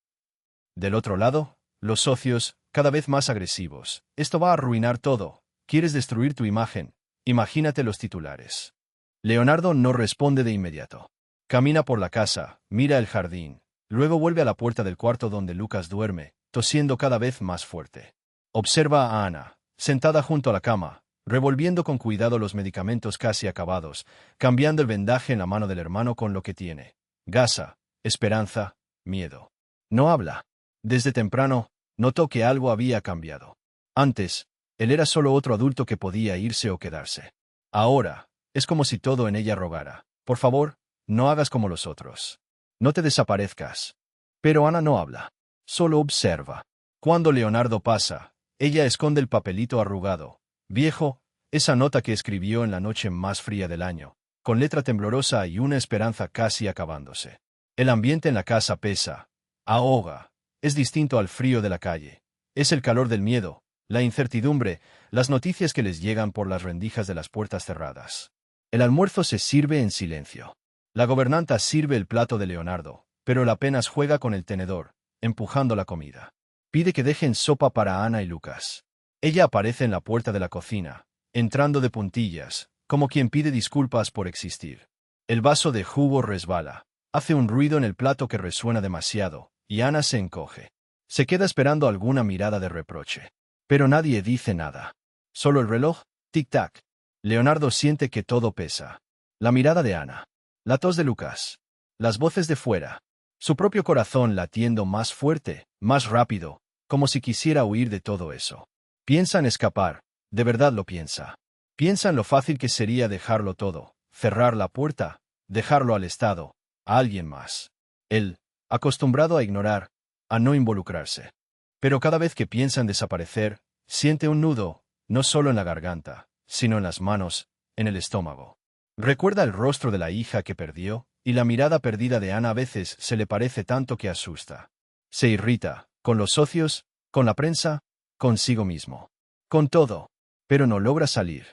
Del otro lado, los socios, cada vez más agresivos. Esto va a arruinar todo. ¿Quieres destruir tu imagen? Imagínate los titulares. Leonardo no responde de inmediato. Camina por la casa, mira el jardín. Luego vuelve a la puerta del cuarto donde Lucas duerme, tosiendo cada vez más fuerte. Observa a Ana, sentada junto a la cama, revolviendo con cuidado los medicamentos casi acabados, cambiando el vendaje en la mano del hermano con lo que tiene. Gasa, esperanza, miedo. No habla. Desde temprano, notó que algo había cambiado. Antes, él era solo otro adulto que podía irse o quedarse. Ahora, es como si todo en ella rogara. Por favor, no hagas como los otros. No te desaparezcas. Pero Ana no habla. Solo observa. Cuando Leonardo pasa, ella esconde el papelito arrugado, viejo, esa nota que escribió en la noche más fría del año, con letra temblorosa y una esperanza casi acabándose. El ambiente en la casa pesa, ahoga, es distinto al frío de la calle. Es el calor del miedo, la incertidumbre, las noticias que les llegan por las rendijas de las puertas cerradas. El almuerzo se sirve en silencio. La gobernanta sirve el plato de Leonardo, pero él apenas juega con el tenedor, empujando la comida. Pide que dejen sopa para Ana y Lucas. Ella aparece en la puerta de la cocina, entrando de puntillas, como quien pide disculpas por existir. El vaso de jugo resbala, hace un ruido en el plato que resuena demasiado, y Ana se encoge. Se queda esperando alguna mirada de reproche. Pero nadie dice nada. Solo el reloj, tic-tac. Leonardo siente que todo pesa. La mirada de Ana. La tos de Lucas. Las voces de fuera. Su propio corazón latiendo más fuerte, más rápido, como si quisiera huir de todo eso. Piensa en escapar, de verdad lo piensa. Piensa en lo fácil que sería dejarlo todo, cerrar la puerta, dejarlo al Estado, a alguien más. Él, acostumbrado a ignorar, a no involucrarse. Pero cada vez que piensa en desaparecer, siente un nudo, no solo en la garganta, sino en las manos, en el estómago. Recuerda el rostro de la hija que perdió, y la mirada perdida de Ana a veces se le parece tanto que asusta. Se irrita, con los socios, con la prensa, consigo mismo. Con todo. Pero no logra salir.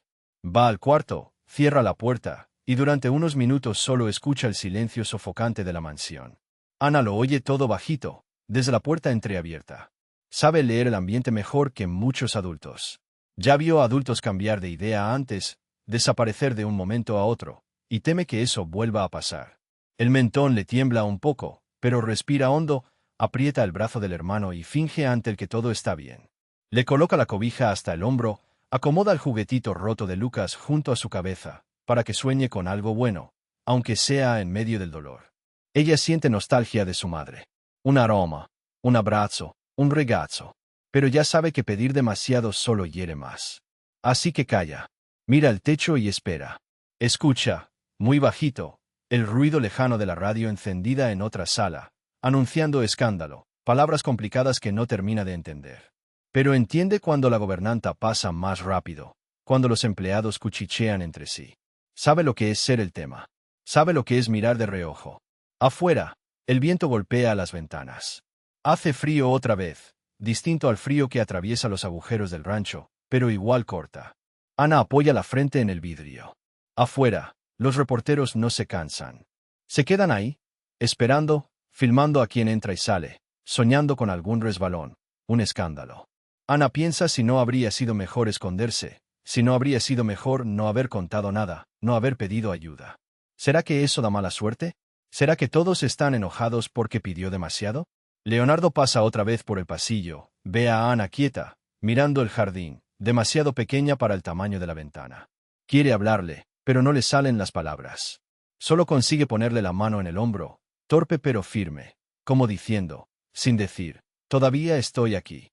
Va al cuarto, cierra la puerta, y durante unos minutos solo escucha el silencio sofocante de la mansión. Ana lo oye todo bajito, desde la puerta entreabierta. Sabe leer el ambiente mejor que muchos adultos. Ya vio a adultos cambiar de idea antes, desaparecer de un momento a otro, y teme que eso vuelva a pasar. El mentón le tiembla un poco, pero respira hondo, aprieta el brazo del hermano y finge ante el que todo está bien. Le coloca la cobija hasta el hombro, acomoda el juguetito roto de Lucas junto a su cabeza, para que sueñe con algo bueno, aunque sea en medio del dolor. Ella siente nostalgia de su madre. Un aroma, un abrazo, un regazo. Pero ya sabe que pedir demasiado solo hiere más. Así que calla. Mira el techo y espera. Escucha, muy bajito, el ruido lejano de la radio encendida en otra sala, anunciando escándalo, palabras complicadas que no termina de entender. Pero entiende cuando la gobernanta pasa más rápido, cuando los empleados cuchichean entre sí. Sabe lo que es ser el tema. Sabe lo que es mirar de reojo. Afuera, el viento golpea las ventanas. Hace frío otra vez, distinto al frío que atraviesa los agujeros del rancho, pero igual corta. Ana apoya la frente en el vidrio. Afuera, los reporteros no se cansan. Se quedan ahí, esperando, filmando a quien entra y sale, soñando con algún resbalón, un escándalo. Ana piensa si no habría sido mejor esconderse, si no habría sido mejor no haber contado nada, no haber pedido ayuda. ¿Será que eso da mala suerte? ¿Será que todos están enojados porque pidió demasiado? Leonardo pasa otra vez por el pasillo, ve a Ana quieta, mirando el jardín, demasiado pequeña para el tamaño de la ventana. Quiere hablarle, pero no le salen las palabras. Solo consigue ponerle la mano en el hombro, torpe pero firme, como diciendo, sin decir, todavía estoy aquí.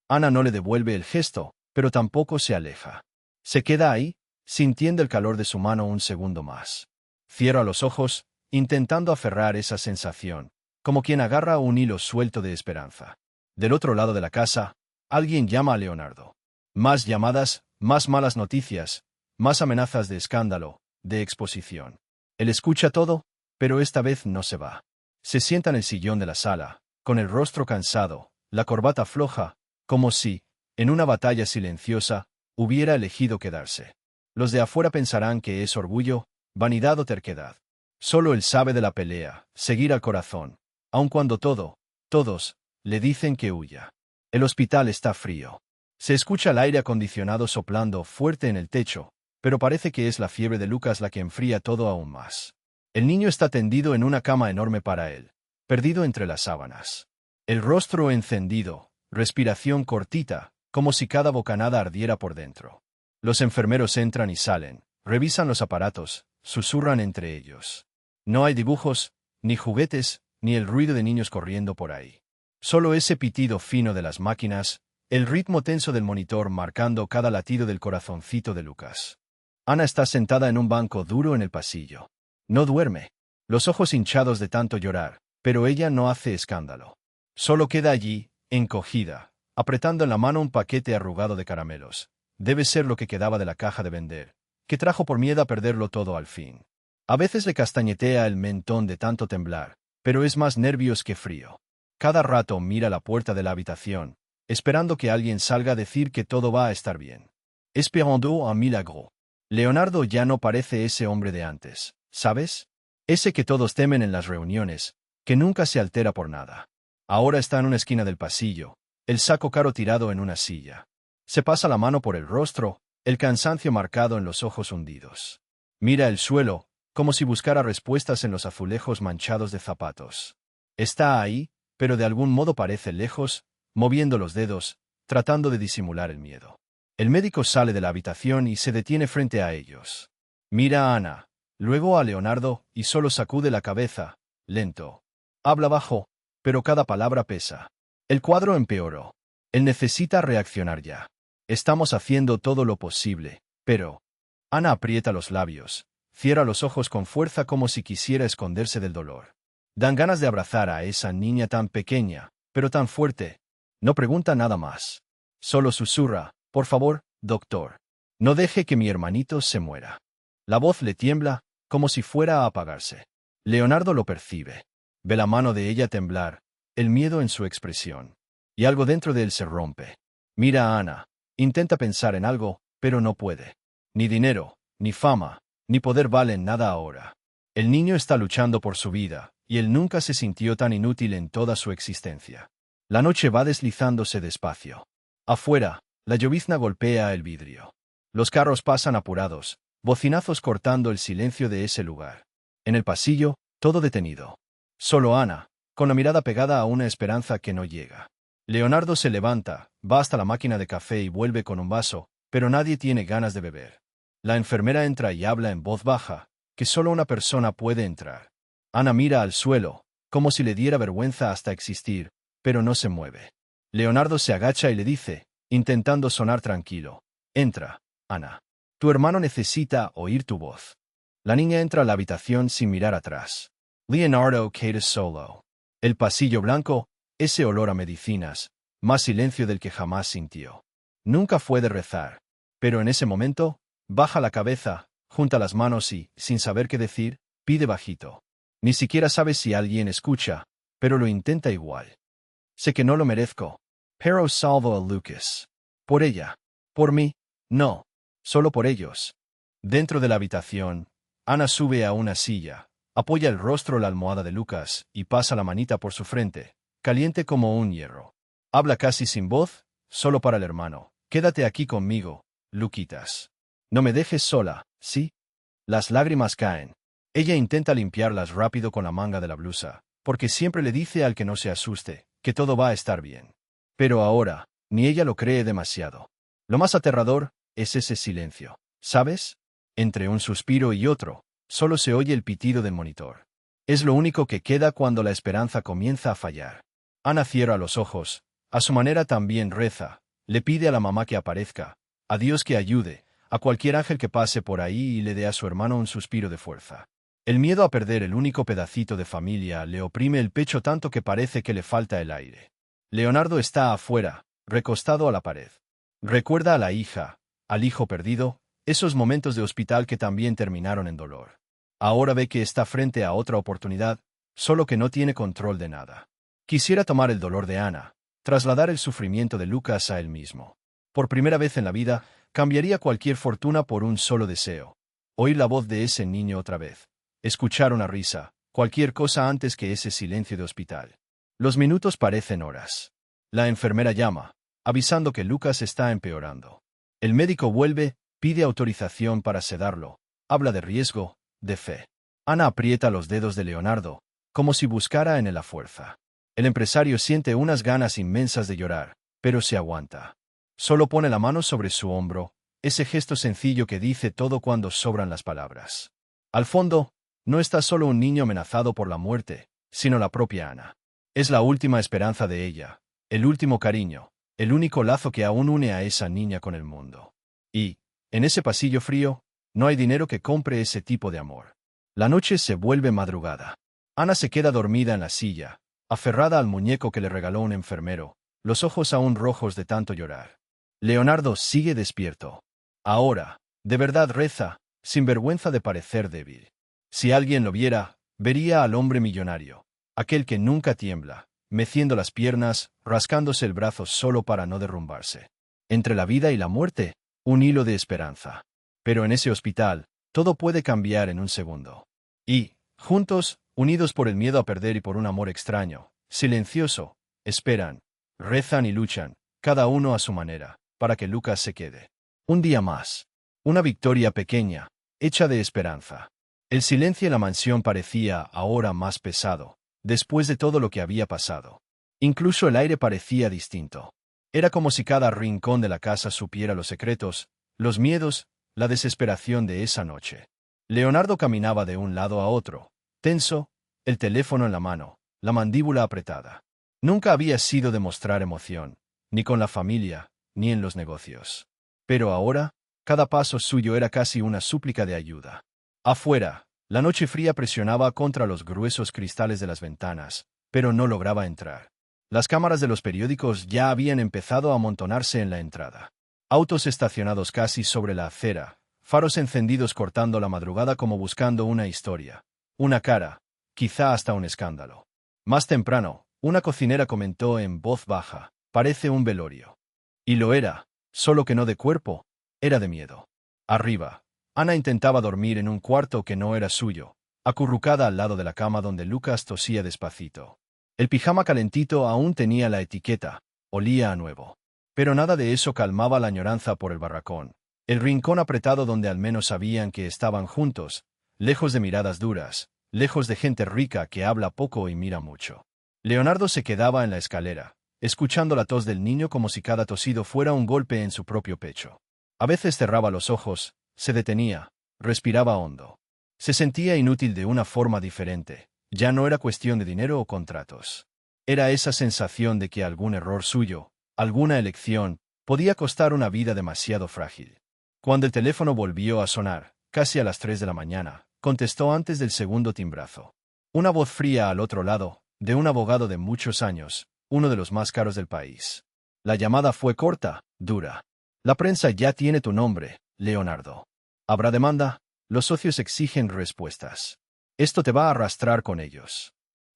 Ana no le devuelve el gesto, pero tampoco se aleja. Se queda ahí, sintiendo el calor de su mano un segundo más. Cierra los ojos, intentando aferrar esa sensación, como quien agarra un hilo suelto de esperanza. Del otro lado de la casa, alguien llama a Leonardo. Más llamadas, más malas noticias, más amenazas de escándalo, de exposición. Él escucha todo, pero esta vez no se va. Se sienta en el sillón de la sala, con el rostro cansado, la corbata floja, como si, en una batalla silenciosa, hubiera elegido quedarse. Los de afuera pensarán que es orgullo, vanidad o terquedad. Solo él sabe de la pelea, seguir al corazón, aun cuando todos, le dicen que huya. El hospital está frío. Se escucha el aire acondicionado soplando fuerte en el techo, pero parece que es la fiebre de Lucas la que enfría todo aún más. El niño está tendido en una cama enorme para él, perdido entre las sábanas. El rostro encendido, respiración cortita, como si cada bocanada ardiera por dentro. Los enfermeros entran y salen, revisan los aparatos, susurran entre ellos. No hay dibujos, ni juguetes, ni el ruido de niños corriendo por ahí. Solo ese pitido fino de las máquinas, el ritmo tenso del monitor marcando cada latido del corazoncito de Lucas. Ana está sentada en un banco duro en el pasillo. No duerme. Los ojos hinchados de tanto llorar, pero ella no hace escándalo. Solo queda allí, encogida, apretando en la mano un paquete arrugado de caramelos. Debe ser lo que quedaba de la caja de vender, que trajo por miedo a perderlo todo al fin. A veces le castañetea el mentón de tanto temblar, pero es más nervios que frío. Cada rato mira la puerta de la habitación, esperando que alguien salga a decir que todo va a estar bien. Esperando un milagro. Leonardo ya no parece ese hombre de antes, ¿sabes? Ese que todos temen en las reuniones, que nunca se altera por nada. Ahora está en una esquina del pasillo, el saco caro tirado en una silla. Se pasa la mano por el rostro, el cansancio marcado en los ojos hundidos. Mira el suelo, como si buscara respuestas en los azulejos manchados de zapatos. Está ahí, pero de algún modo parece lejos, moviendo los dedos, tratando de disimular el miedo. El médico sale de la habitación y se detiene frente a ellos. Mira a Ana, luego a Leonardo, y solo sacude la cabeza, lento. Habla bajo, pero cada palabra pesa. El cuadro empeoró. Él necesita reaccionar ya. Estamos haciendo todo lo posible, pero... Ana aprieta los labios, cierra los ojos con fuerza como si quisiera esconderse del dolor. Dan ganas de abrazar a esa niña tan pequeña, pero tan fuerte. No pregunta nada más. Solo susurra, por favor, doctor. No deje que mi hermanito se muera. La voz le tiembla, como si fuera a apagarse. Leonardo lo percibe. Ve la mano de ella temblar, el miedo en su expresión. Y algo dentro de él se rompe. Mira a Ana. Intenta pensar en algo, pero no puede. Ni dinero, ni fama, ni poder valen nada ahora. El niño está luchando por su vida, y él nunca se sintió tan inútil en toda su existencia. La noche va deslizándose despacio. Afuera, la llovizna golpea el vidrio. Los carros pasan apurados, bocinazos cortando el silencio de ese lugar. En el pasillo, todo detenido. Solo Ana, con la mirada pegada a una esperanza que no llega. Leonardo se levanta, va hasta la máquina de café y vuelve con un vaso, pero nadie tiene ganas de beber. La enfermera entra y habla en voz baja, que solo una persona puede entrar. Ana mira al suelo, como si le diera vergüenza hasta existir, pero no se mueve. Leonardo se agacha y le dice, intentando sonar tranquilo, entra, Ana. Tu hermano necesita oír tu voz. La niña entra a la habitación sin mirar atrás. Leonardo queda solo. El pasillo blanco, ese olor a medicinas, más silencio del que jamás sintió. Nunca fue de rezar, pero en ese momento, baja la cabeza, junta las manos y, sin saber qué decir, pide bajito. Ni siquiera sabe si alguien escucha, pero lo intenta igual. Sé que no lo merezco, pero salvo a Lucas. Por ella. Por mí, no. solo por ellos. Dentro de la habitación, Ana sube a una silla, apoya el rostro en la almohada de Lucas y pasa la manita por su frente, caliente como un hierro. Habla casi sin voz, solo para el hermano. Quédate aquí conmigo, Luquitas. No me dejes sola, ¿sí? Las lágrimas caen. Ella intenta limpiarlas rápido con la manga de la blusa, porque siempre le dice al que no se asuste, que todo va a estar bien. Pero ahora, ni ella lo cree demasiado. Lo más aterrador es ese silencio, ¿sabes? Entre un suspiro y otro, solo se oye el pitido del monitor. Es lo único que queda cuando la esperanza comienza a fallar. Ana cierra los ojos, a su manera también reza, le pide a la mamá que aparezca, a Dios que ayude, a cualquier ángel que pase por ahí y le dé a su hermano un suspiro de fuerza. El miedo a perder el único pedacito de familia le oprime el pecho tanto que parece que le falta el aire. Leonardo está afuera, recostado a la pared. Recuerda a la hija, al hijo perdido, esos momentos de hospital que también terminaron en dolor. Ahora ve que está frente a otra oportunidad, solo que no tiene control de nada. Quisiera tomar el dolor de Ana, trasladar el sufrimiento de Lucas a él mismo. Por primera vez en la vida, cambiaría cualquier fortuna por un solo deseo. Oír la voz de ese niño otra vez. Escuchar una risa, cualquier cosa antes que ese silencio de hospital. Los minutos parecen horas. La enfermera llama, avisando que Lucas está empeorando. El médico vuelve, pide autorización para sedarlo, habla de riesgo, de fe. Ana aprieta los dedos de Leonardo, como si buscara en él la fuerza. El empresario siente unas ganas inmensas de llorar, pero se aguanta. Solo pone la mano sobre su hombro, ese gesto sencillo que dice todo cuando sobran las palabras. Al fondo, no está solo un niño amenazado por la muerte, sino la propia Ana. Es la última esperanza de ella, el último cariño, el único lazo que aún une a esa niña con el mundo. Y, en ese pasillo frío, no hay dinero que compre ese tipo de amor. La noche se vuelve madrugada. Ana se queda dormida en la silla, aferrada al muñeco que le regaló un enfermero, los ojos aún rojos de tanto llorar. Leonardo sigue despierto. Ahora, de verdad reza, sin vergüenza de parecer débil. Si alguien lo viera, vería al hombre millonario, aquel que nunca tiembla, meciendo las piernas, rascándose el brazo solo para no derrumbarse. Entre la vida y la muerte, un hilo de esperanza. Pero en ese hospital, todo puede cambiar en un segundo. Y, juntos, unidos por el miedo a perder y por un amor extraño, silencioso, esperan, rezan y luchan, cada uno a su manera, para que Lucas se quede. Un día más. Una victoria pequeña, hecha de esperanza. El silencio en la mansión parecía ahora más pesado, después de todo lo que había pasado. Incluso el aire parecía distinto. Era como si cada rincón de la casa supiera los secretos, los miedos, la desesperación de esa noche. Leonardo caminaba de un lado a otro, tenso, el teléfono en la mano, la mandíbula apretada. Nunca había sido de mostrar emoción, ni con la familia, ni en los negocios. Pero ahora, cada paso suyo era casi una súplica de ayuda. Afuera, la noche fría presionaba contra los gruesos cristales de las ventanas, pero no lograba entrar. Las cámaras de los periódicos ya habían empezado a amontonarse en la entrada. Autos estacionados casi sobre la acera, faros encendidos cortando la madrugada como buscando una historia, una cara, quizá hasta un escándalo. Más temprano, una cocinera comentó en voz baja, parece un velorio. Y lo era, solo que no de cuerpo, era de miedo. Arriba, Ana intentaba dormir en un cuarto que no era suyo, acurrucada al lado de la cama donde Lucas tosía despacito. El pijama calentito aún tenía la etiqueta, olía a nuevo. Pero nada de eso calmaba la añoranza por el barracón, el rincón apretado donde al menos sabían que estaban juntos, lejos de miradas duras, lejos de gente rica que habla poco y mira mucho. Leonardo se quedaba en la escalera, escuchando la tos del niño como si cada tosido fuera un golpe en su propio pecho. A veces cerraba los ojos, se detenía, respiraba hondo. Se sentía inútil de una forma diferente, ya no era cuestión de dinero o contratos. Era esa sensación de que algún error suyo, alguna elección, podía costar una vida demasiado frágil. Cuando el teléfono volvió a sonar, casi a las 3 de la mañana, contestó antes del segundo timbrazo. Una voz fría al otro lado, de un abogado de muchos años, uno de los más caros del país. La llamada fue corta, dura. La prensa ya tiene tu nombre, Leonardo. ¿Habrá demanda? Los socios exigen respuestas. Esto te va a arrastrar con ellos.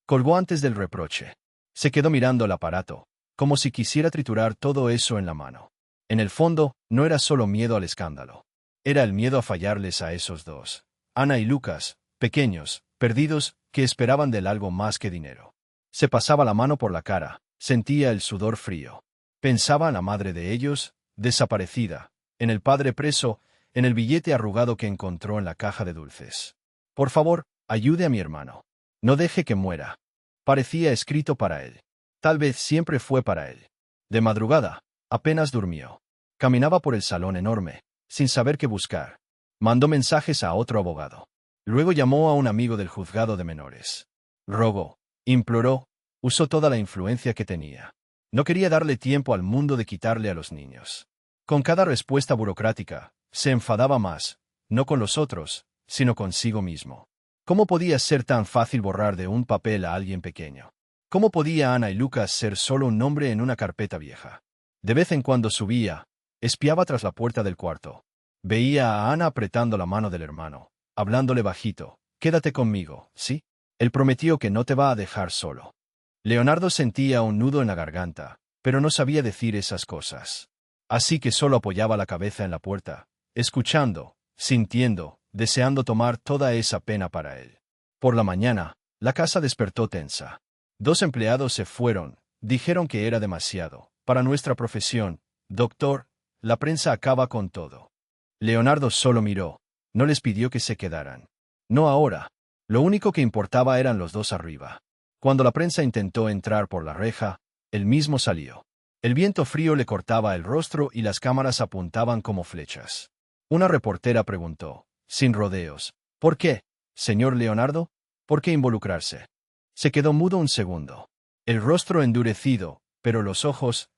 Colgó antes del reproche. Se quedó mirando el aparato, como si quisiera triturar todo eso en la mano. En el fondo, no era solo miedo al escándalo. Era el miedo a fallarles a esos dos. Ana y Lucas, pequeños, perdidos, que esperaban del algo más que dinero. Se pasaba la mano por la cara, sentía el sudor frío. Pensaba en la madre de ellos, desaparecida, en el padre preso, en el billete arrugado que encontró en la caja de dulces. Por favor, ayude a mi hermano. No deje que muera. Parecía escrito para él. Tal vez siempre fue para él. De madrugada, apenas durmió. Caminaba por el salón enorme, sin saber qué buscar. Mandó mensajes a otro abogado. Luego llamó a un amigo del juzgado de menores. Rogó, imploró, usó toda la influencia que tenía. No quería darle tiempo al mundo de quitarle a los niños. Con cada respuesta burocrática, se enfadaba más, no con los otros, sino consigo mismo. ¿Cómo podía ser tan fácil borrar de un papel a alguien pequeño? ¿Cómo podía Ana y Lucas ser solo un nombre en una carpeta vieja? De vez en cuando subía, espiaba tras la puerta del cuarto. Veía a Ana apretando la mano del hermano, hablándole bajito. Quédate conmigo, ¿sí? Él prometió que no te va a dejar solo. Leonardo sentía un nudo en la garganta, pero no sabía decir esas cosas. Así que solo apoyaba la cabeza en la puerta, escuchando, sintiendo, deseando tomar toda esa pena para él. Por la mañana, la casa despertó tensa. 2 empleados se fueron, dijeron que era demasiado. Para nuestra profesión, doctor, la prensa acaba con todo. Leonardo solo miró, no les pidió que se quedaran. No ahora. Lo único que importaba eran los dos arriba. Cuando la prensa intentó entrar por la reja, él mismo salió. El viento frío le cortaba el rostro y las cámaras apuntaban como flechas. Una reportera preguntó, sin rodeos, ¿por qué, señor Leonardo? ¿Por qué involucrarse? Se quedó mudo un segundo. El rostro endurecido, pero los ojos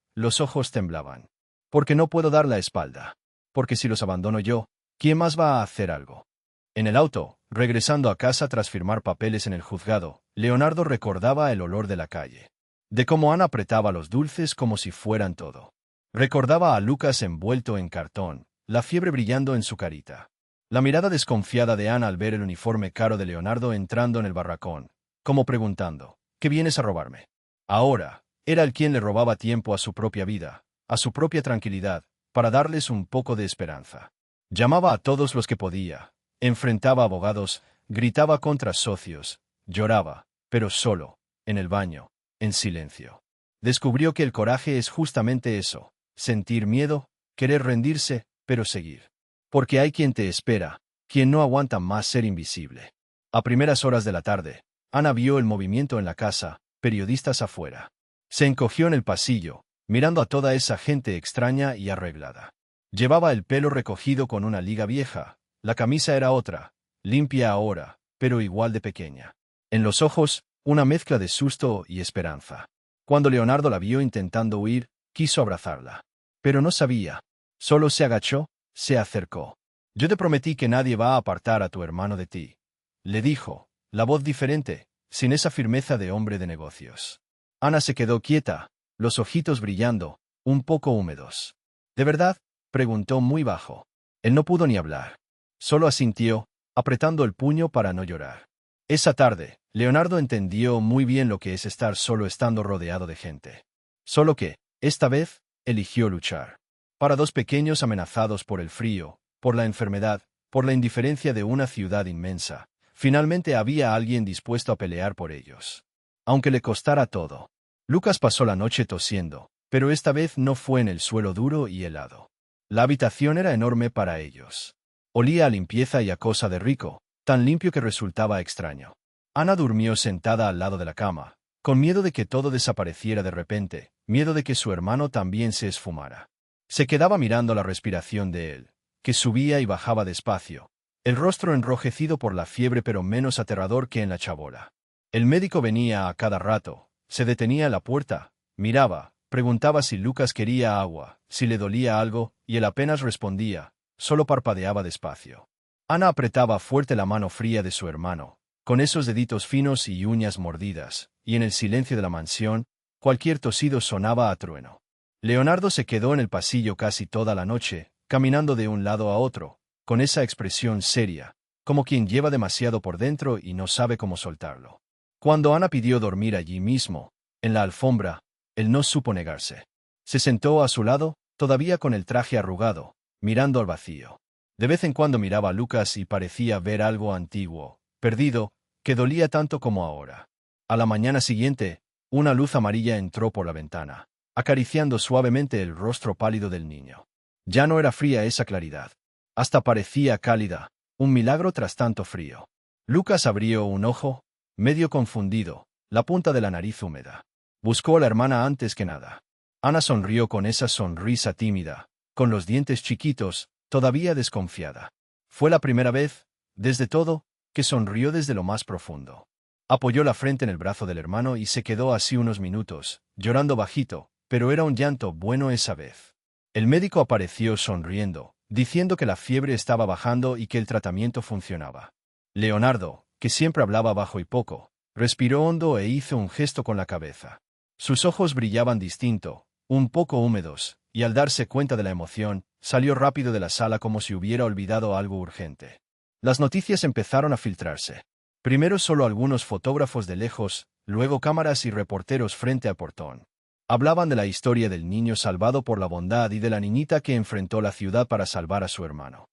temblaban. Porque no puedo dar la espalda. Porque si los abandono yo, ¿quién más va a hacer algo? En el auto, regresando a casa tras firmar papeles en el juzgado, Leonardo recordaba el olor de la calle. De cómo Ana apretaba los dulces como si fueran todo. Recordaba a Lucas envuelto en cartón, la fiebre brillando en su carita. La mirada desconfiada de Ana al ver el uniforme caro de Leonardo entrando en el barracón, como preguntando, ¿qué vienes a robarme? Ahora, era el quien le robaba tiempo a su propia vida, a su propia tranquilidad, para darles un poco de esperanza. Llamaba a todos los que podía, enfrentaba a abogados, gritaba contra socios, lloraba, pero solo, en el baño, en silencio. Descubrió que el coraje es justamente eso, sentir miedo, querer rendirse, pero seguir. Porque hay quien te espera, quien no aguanta más ser invisible. A primeras horas de la tarde, Ana vio el movimiento en la casa, periodistas afuera. Se encogió en el pasillo, mirando a toda esa gente extraña y arreglada. Llevaba el pelo recogido con una liga vieja, la camisa era otra, limpia ahora, pero igual de pequeña. En los ojos, una mezcla de susto y esperanza. Cuando Leonardo la vio intentando huir, quiso abrazarla. Pero no sabía. Solo se agachó, se acercó. Yo te prometí que nadie va a apartar a tu hermano de ti. Le dijo, la voz diferente, sin esa firmeza de hombre de negocios. Ana se quedó quieta, los ojitos brillando, un poco húmedos. ¿De verdad? Preguntó muy bajo. Él no pudo ni hablar. Solo asintió, apretando el puño para no llorar. Esa tarde, Leonardo entendió muy bien lo que es estar solo estando rodeado de gente. Solo que, esta vez, eligió luchar. Para 2 pequeños amenazados por el frío, por la enfermedad, por la indiferencia de una ciudad inmensa, finalmente había alguien dispuesto a pelear por ellos. Aunque le costara todo. Lucas pasó la noche tosiendo, pero esta vez no fue en el suelo duro y helado. La habitación era enorme para ellos. Olía a limpieza y a cosa de rico, tan limpio que resultaba extraño. Ana durmió sentada al lado de la cama, con miedo de que todo desapareciera de repente, miedo de que su hermano también se esfumara. Se quedaba mirando la respiración de él, que subía y bajaba despacio, el rostro enrojecido por la fiebre pero menos aterrador que en la chabola. El médico venía a cada rato, se detenía a la puerta, miraba, preguntaba si Lucas quería agua, si le dolía algo, y él apenas respondía, solo parpadeaba despacio. Ana apretaba fuerte la mano fría de su hermano, con esos deditos finos y uñas mordidas, y en el silencio de la mansión, cualquier tosido sonaba a trueno. Leonardo se quedó en el pasillo casi toda la noche, caminando de un lado a otro, con esa expresión seria, como quien lleva demasiado por dentro y no sabe cómo soltarlo. Cuando Ana pidió dormir allí mismo, en la alfombra, él no supo negarse. Se sentó a su lado, todavía con el traje arrugado, mirando al vacío. De vez en cuando miraba a Lucas y parecía ver algo antiguo, perdido, que dolía tanto como ahora. A la mañana siguiente, una luz amarilla entró por la ventana, acariciando suavemente el rostro pálido del niño. Ya no era fría esa claridad. Hasta parecía cálida, un milagro tras tanto frío. Lucas abrió un ojo, medio confundido, la punta de la nariz húmeda. Buscó a la hermana antes que nada. Ana sonrió con esa sonrisa tímida, con los dientes chiquitos, todavía desconfiada. Fue la primera vez, desde todo, que sonrió desde lo más profundo. Apoyó la frente en el brazo del hermano y se quedó así unos minutos, llorando bajito, pero era un llanto bueno esa vez. El médico apareció sonriendo, diciendo que la fiebre estaba bajando y que el tratamiento funcionaba. Leonardo, que siempre hablaba bajo y poco, respiró hondo e hizo un gesto con la cabeza. Sus ojos brillaban distinto, un poco húmedos, y al darse cuenta de la emoción, salió rápido de la sala como si hubiera olvidado algo urgente. Las noticias empezaron a filtrarse. Primero solo algunos fotógrafos de lejos, luego cámaras y reporteros frente al portón. Hablaban de la historia del niño salvado por la bondad y de la niñita que enfrentó la ciudad para salvar a su hermano.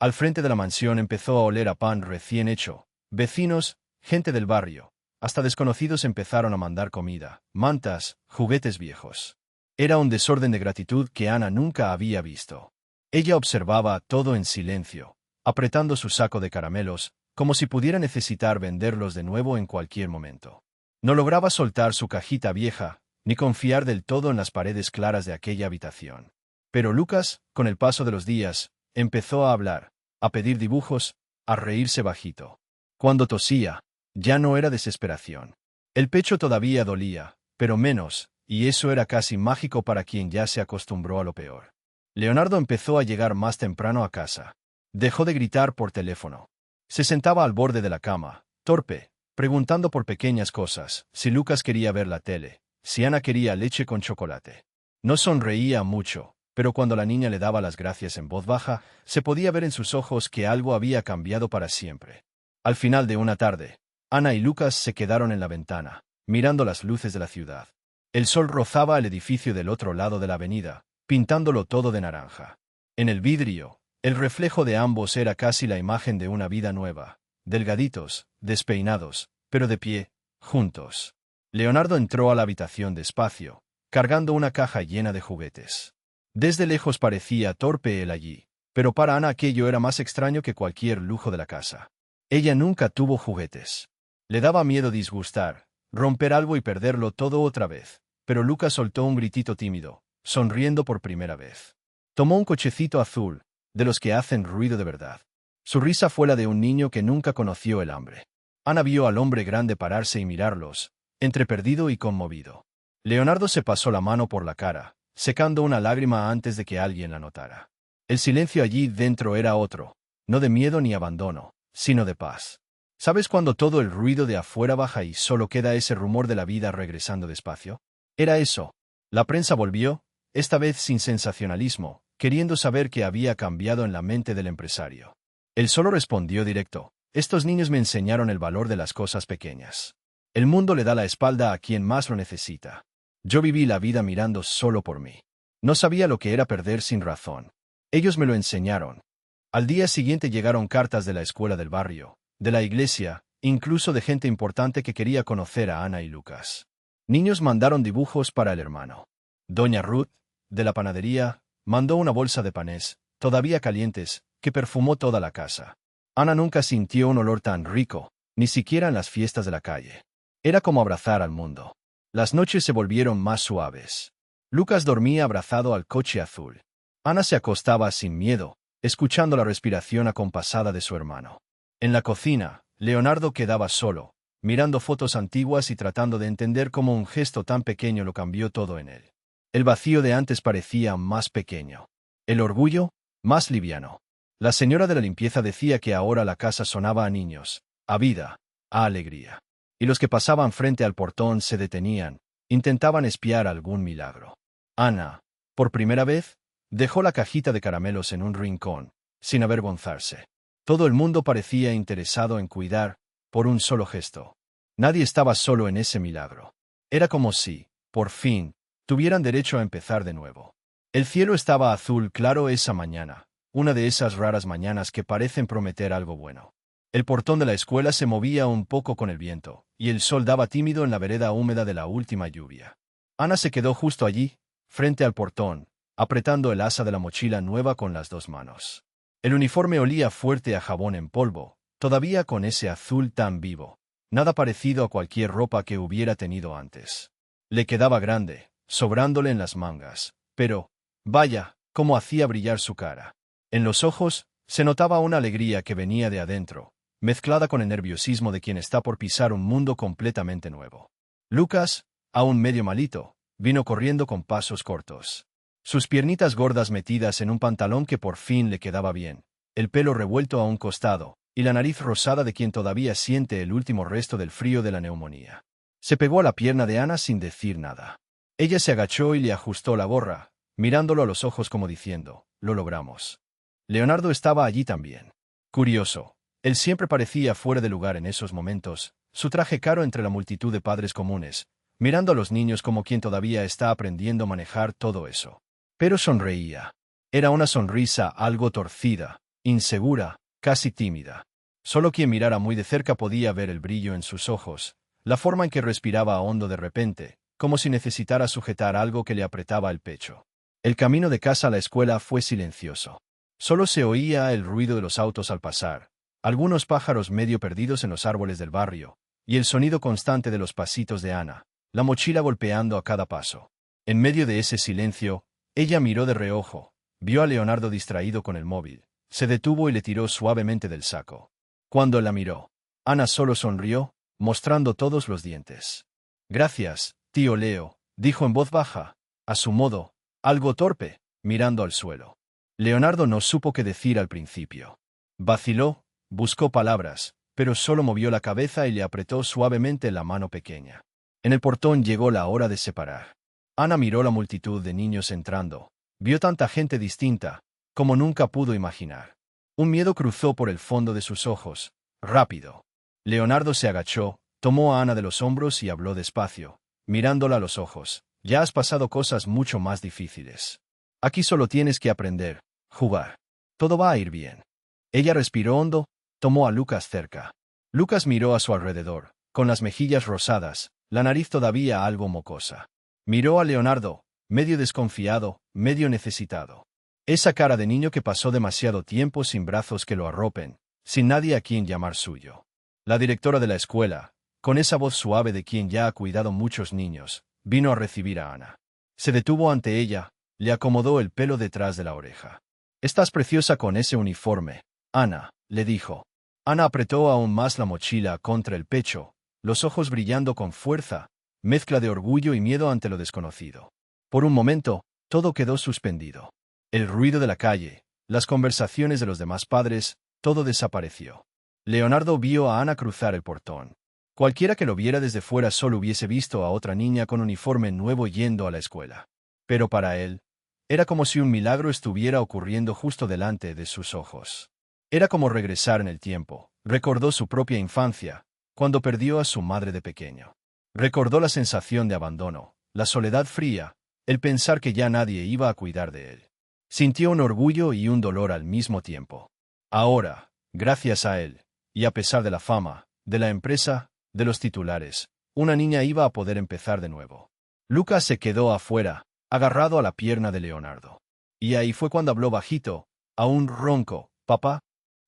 Al frente de la mansión empezó a oler a pan recién hecho. Vecinos, gente del barrio, hasta desconocidos empezaron a mandar comida, mantas, juguetes viejos. Era un desorden de gratitud que Ana nunca había visto. Ella observaba todo en silencio, apretando su saco de caramelos, como si pudiera necesitar venderlos de nuevo en cualquier momento. No lograba soltar su cajita vieja, ni confiar del todo en las paredes claras de aquella habitación. Pero Lucas, con el paso de los días, empezó a hablar, a pedir dibujos, a reírse bajito. Cuando tosía, ya no era desesperación. El pecho todavía dolía, pero menos, y eso era casi mágico para quien ya se acostumbró a lo peor. Leonardo empezó a llegar más temprano a casa. Dejó de gritar por teléfono. Se sentaba al borde de la cama, torpe, preguntando por pequeñas cosas, si Lucas quería ver la tele, si Ana quería leche con chocolate. No sonreía mucho, pero cuando la niña le daba las gracias en voz baja, se podía ver en sus ojos que algo había cambiado para siempre. Al final de una tarde, Ana y Lucas se quedaron en la ventana, mirando las luces de la ciudad. El sol rozaba el edificio del otro lado de la avenida, pintándolo todo de naranja. En el vidrio, el reflejo de ambos era casi la imagen de una vida nueva, delgaditos, despeinados, pero de pie, juntos. Leonardo entró a la habitación despacio, cargando una caja llena de juguetes. Desde lejos parecía torpe él allí, pero para Ana aquello era más extraño que cualquier lujo de la casa. Ella nunca tuvo juguetes. Le daba miedo disgustar, romper algo y perderlo todo otra vez, pero Lucas soltó un gritito tímido, sonriendo por primera vez. Tomó un cochecito azul, de los que hacen ruido de verdad. Su risa fue la de un niño que nunca conoció el hambre. Ana vio al hombre grande pararse y mirarlos, entre perdido y conmovido. Leonardo se pasó la mano por la cara, secando una lágrima antes de que alguien la notara. El silencio allí dentro era otro, no de miedo ni abandono, sino de paz. ¿Sabes cuando todo el ruido de afuera baja y solo queda ese rumor de la vida regresando despacio? Era eso. La prensa volvió, esta vez sin sensacionalismo, queriendo saber qué había cambiado en la mente del empresario. Él solo respondió directo: estos niños me enseñaron el valor de las cosas pequeñas. El mundo le da la espalda a quien más lo necesita. Yo viví la vida mirando solo por mí. No sabía lo que era perder sin razón. Ellos me lo enseñaron. Al día siguiente llegaron cartas de la escuela del barrio, de la iglesia, incluso de gente importante que quería conocer a Ana y Lucas. Niños mandaron dibujos para el hermano. Doña Ruth, de la panadería, mandó una bolsa de panés, todavía calientes, que perfumó toda la casa. Ana nunca sintió un olor tan rico, ni siquiera en las fiestas de la calle. Era como abrazar al mundo. Las noches se volvieron más suaves. Lucas dormía abrazado al coche azul. Ana se acostaba sin miedo, escuchando la respiración acompasada de su hermano. En la cocina, Leonardo quedaba solo, mirando fotos antiguas y tratando de entender cómo un gesto tan pequeño lo cambió todo en él. El vacío de antes parecía más pequeño. El orgullo, más liviano. La señora de la limpieza decía que ahora la casa sonaba a niños, a vida, a alegría. Y los que pasaban frente al portón se detenían, intentaban espiar algún milagro. Ana, por primera vez, dejó la cajita de caramelos en un rincón, sin avergonzarse. Todo el mundo parecía interesado en cuidar, por un solo gesto. Nadie estaba solo en ese milagro. Era como si, por fin, tuvieran derecho a empezar de nuevo. El cielo estaba azul claro esa mañana, una de esas raras mañanas que parecen prometer algo bueno. El portón de la escuela se movía un poco con el viento, y el sol daba tímido en la vereda húmeda de la última lluvia. Ana se quedó justo allí, frente al portón, apretando el asa de la mochila nueva con las dos manos. El uniforme olía fuerte a jabón en polvo, todavía con ese azul tan vivo, nada parecido a cualquier ropa que hubiera tenido antes. Le quedaba grande, sobrándole en las mangas, pero, vaya, cómo hacía brillar su cara. En los ojos, se notaba una alegría que venía de adentro, mezclada con el nerviosismo de quien está por pisar un mundo completamente nuevo. Lucas, aún medio malito, vino corriendo con pasos cortos. Sus piernitas gordas metidas en un pantalón que por fin le quedaba bien, el pelo revuelto a un costado, y la nariz rosada de quien todavía siente el último resto del frío de la neumonía. Se pegó a la pierna de Ana sin decir nada. Ella se agachó y le ajustó la gorra, mirándolo a los ojos como diciendo, «Lo logramos». Leonardo estaba allí también. Curioso. Él siempre parecía fuera de lugar en esos momentos, su traje caro entre la multitud de padres comunes, mirando a los niños como quien todavía está aprendiendo a manejar todo eso. Pero sonreía. Era una sonrisa algo torcida, insegura, casi tímida. Solo quien mirara muy de cerca podía ver el brillo en sus ojos, la forma en que respiraba hondo de repente, como si necesitara sujetar algo que le apretaba el pecho. El camino de casa a la escuela fue silencioso. Solo se oía el ruido de los autos al pasar, algunos pájaros medio perdidos en los árboles del barrio, y el sonido constante de los pasitos de Ana, la mochila golpeando a cada paso. En medio de ese silencio, ella miró de reojo, vio a Leonardo distraído con el móvil, se detuvo y le tiró suavemente del saco. Cuando la miró, Ana solo sonrió, mostrando todos los dientes. «Gracias, tío Leo», dijo en voz baja, a su modo, algo torpe, mirando al suelo. Leonardo no supo qué decir al principio. Vaciló, buscó palabras, pero solo movió la cabeza y le apretó suavemente la mano pequeña. En el portón llegó la hora de separar. Ana miró la multitud de niños entrando. Vio tanta gente distinta, como nunca pudo imaginar. Un miedo cruzó por el fondo de sus ojos, rápido. Leonardo se agachó, tomó a Ana de los hombros y habló despacio, mirándola a los ojos. «Ya has pasado cosas mucho más difíciles. Aquí solo tienes que aprender, jugar. Todo va a ir bien». Ella respiró hondo, tomó a Lucas cerca. Lucas miró a su alrededor, con las mejillas rosadas, la nariz todavía algo mocosa. Miró a Leonardo, medio desconfiado, medio necesitado. Esa cara de niño que pasó demasiado tiempo sin brazos que lo arropen, sin nadie a quien llamar suyo. La directora de la escuela, con esa voz suave de quien ya ha cuidado muchos niños, vino a recibir a Ana. Se detuvo ante ella, le acomodó el pelo detrás de la oreja. «Estás preciosa con ese uniforme, Ana», le dijo. Ana apretó aún más la mochila contra el pecho, los ojos brillando con fuerza, mezcla de orgullo y miedo ante lo desconocido. Por un momento, todo quedó suspendido. El ruido de la calle, las conversaciones de los demás padres, todo desapareció. Leonardo vio a Ana cruzar el portón. Cualquiera que lo viera desde fuera solo hubiese visto a otra niña con uniforme nuevo yendo a la escuela. Pero para él, era como si un milagro estuviera ocurriendo justo delante de sus ojos. Era como regresar en el tiempo. Recordó su propia infancia, cuando perdió a su madre de pequeño. Recordó la sensación de abandono, la soledad fría, el pensar que ya nadie iba a cuidar de él. Sintió un orgullo y un dolor al mismo tiempo. Ahora, gracias a él, y a pesar de la fama, de la empresa, de los titulares, una niña iba a poder empezar de nuevo. Lucas se quedó afuera, agarrado a la pierna de Leonardo. Y ahí fue cuando habló bajito, aún ronco, «Papá».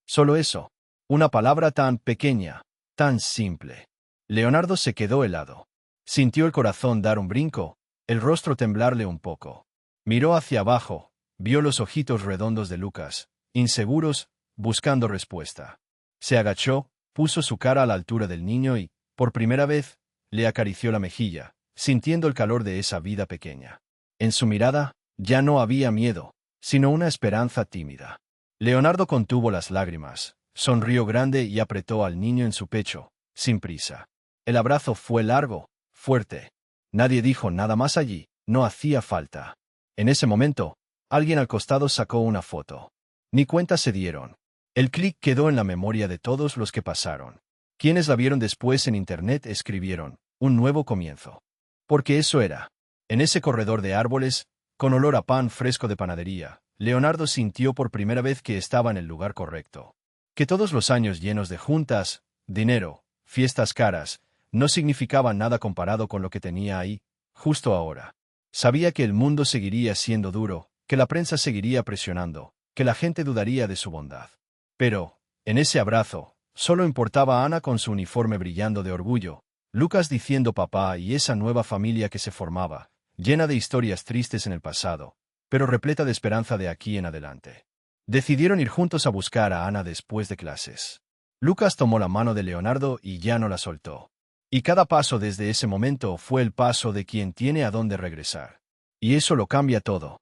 Solo eso. Una palabra tan pequeña, tan simple. Leonardo se quedó helado. Sintió el corazón dar un brinco, el rostro temblarle un poco. Miró hacia abajo, vio los ojitos redondos de Lucas, inseguros, buscando respuesta. Se agachó, puso su cara a la altura del niño y, por primera vez, le acarició la mejilla, sintiendo el calor de esa vida pequeña. En su mirada, ya no había miedo, sino una esperanza tímida. Leonardo contuvo las lágrimas, sonrió grande y apretó al niño en su pecho, sin prisa. El abrazo fue largo, fuerte. Nadie dijo nada más allí, no hacía falta. En ese momento, alguien al costado sacó una foto. Ni cuenta se dieron. El clic quedó en la memoria de todos los que pasaron. Quienes la vieron después en internet escribieron, un nuevo comienzo. Porque eso era. En ese corredor de árboles, con olor a pan fresco de panadería, Leonardo sintió por primera vez que estaba en el lugar correcto. Que todos los años llenos de juntas, dinero, fiestas caras, no significaban nada comparado con lo que tenía ahí, justo ahora. Sabía que el mundo seguiría siendo duro, que la prensa seguiría presionando, que la gente dudaría de su bondad. Pero, en ese abrazo, solo importaba Ana con su uniforme brillando de orgullo, Lucas diciendo papá y esa nueva familia que se formaba, llena de historias tristes en el pasado, pero repleta de esperanza de aquí en adelante. Decidieron ir juntos a buscar a Ana después de clases. Lucas tomó la mano de Leonardo y ya no la soltó. Y cada paso desde ese momento fue el paso de quien tiene a dónde regresar. Y eso lo cambia todo.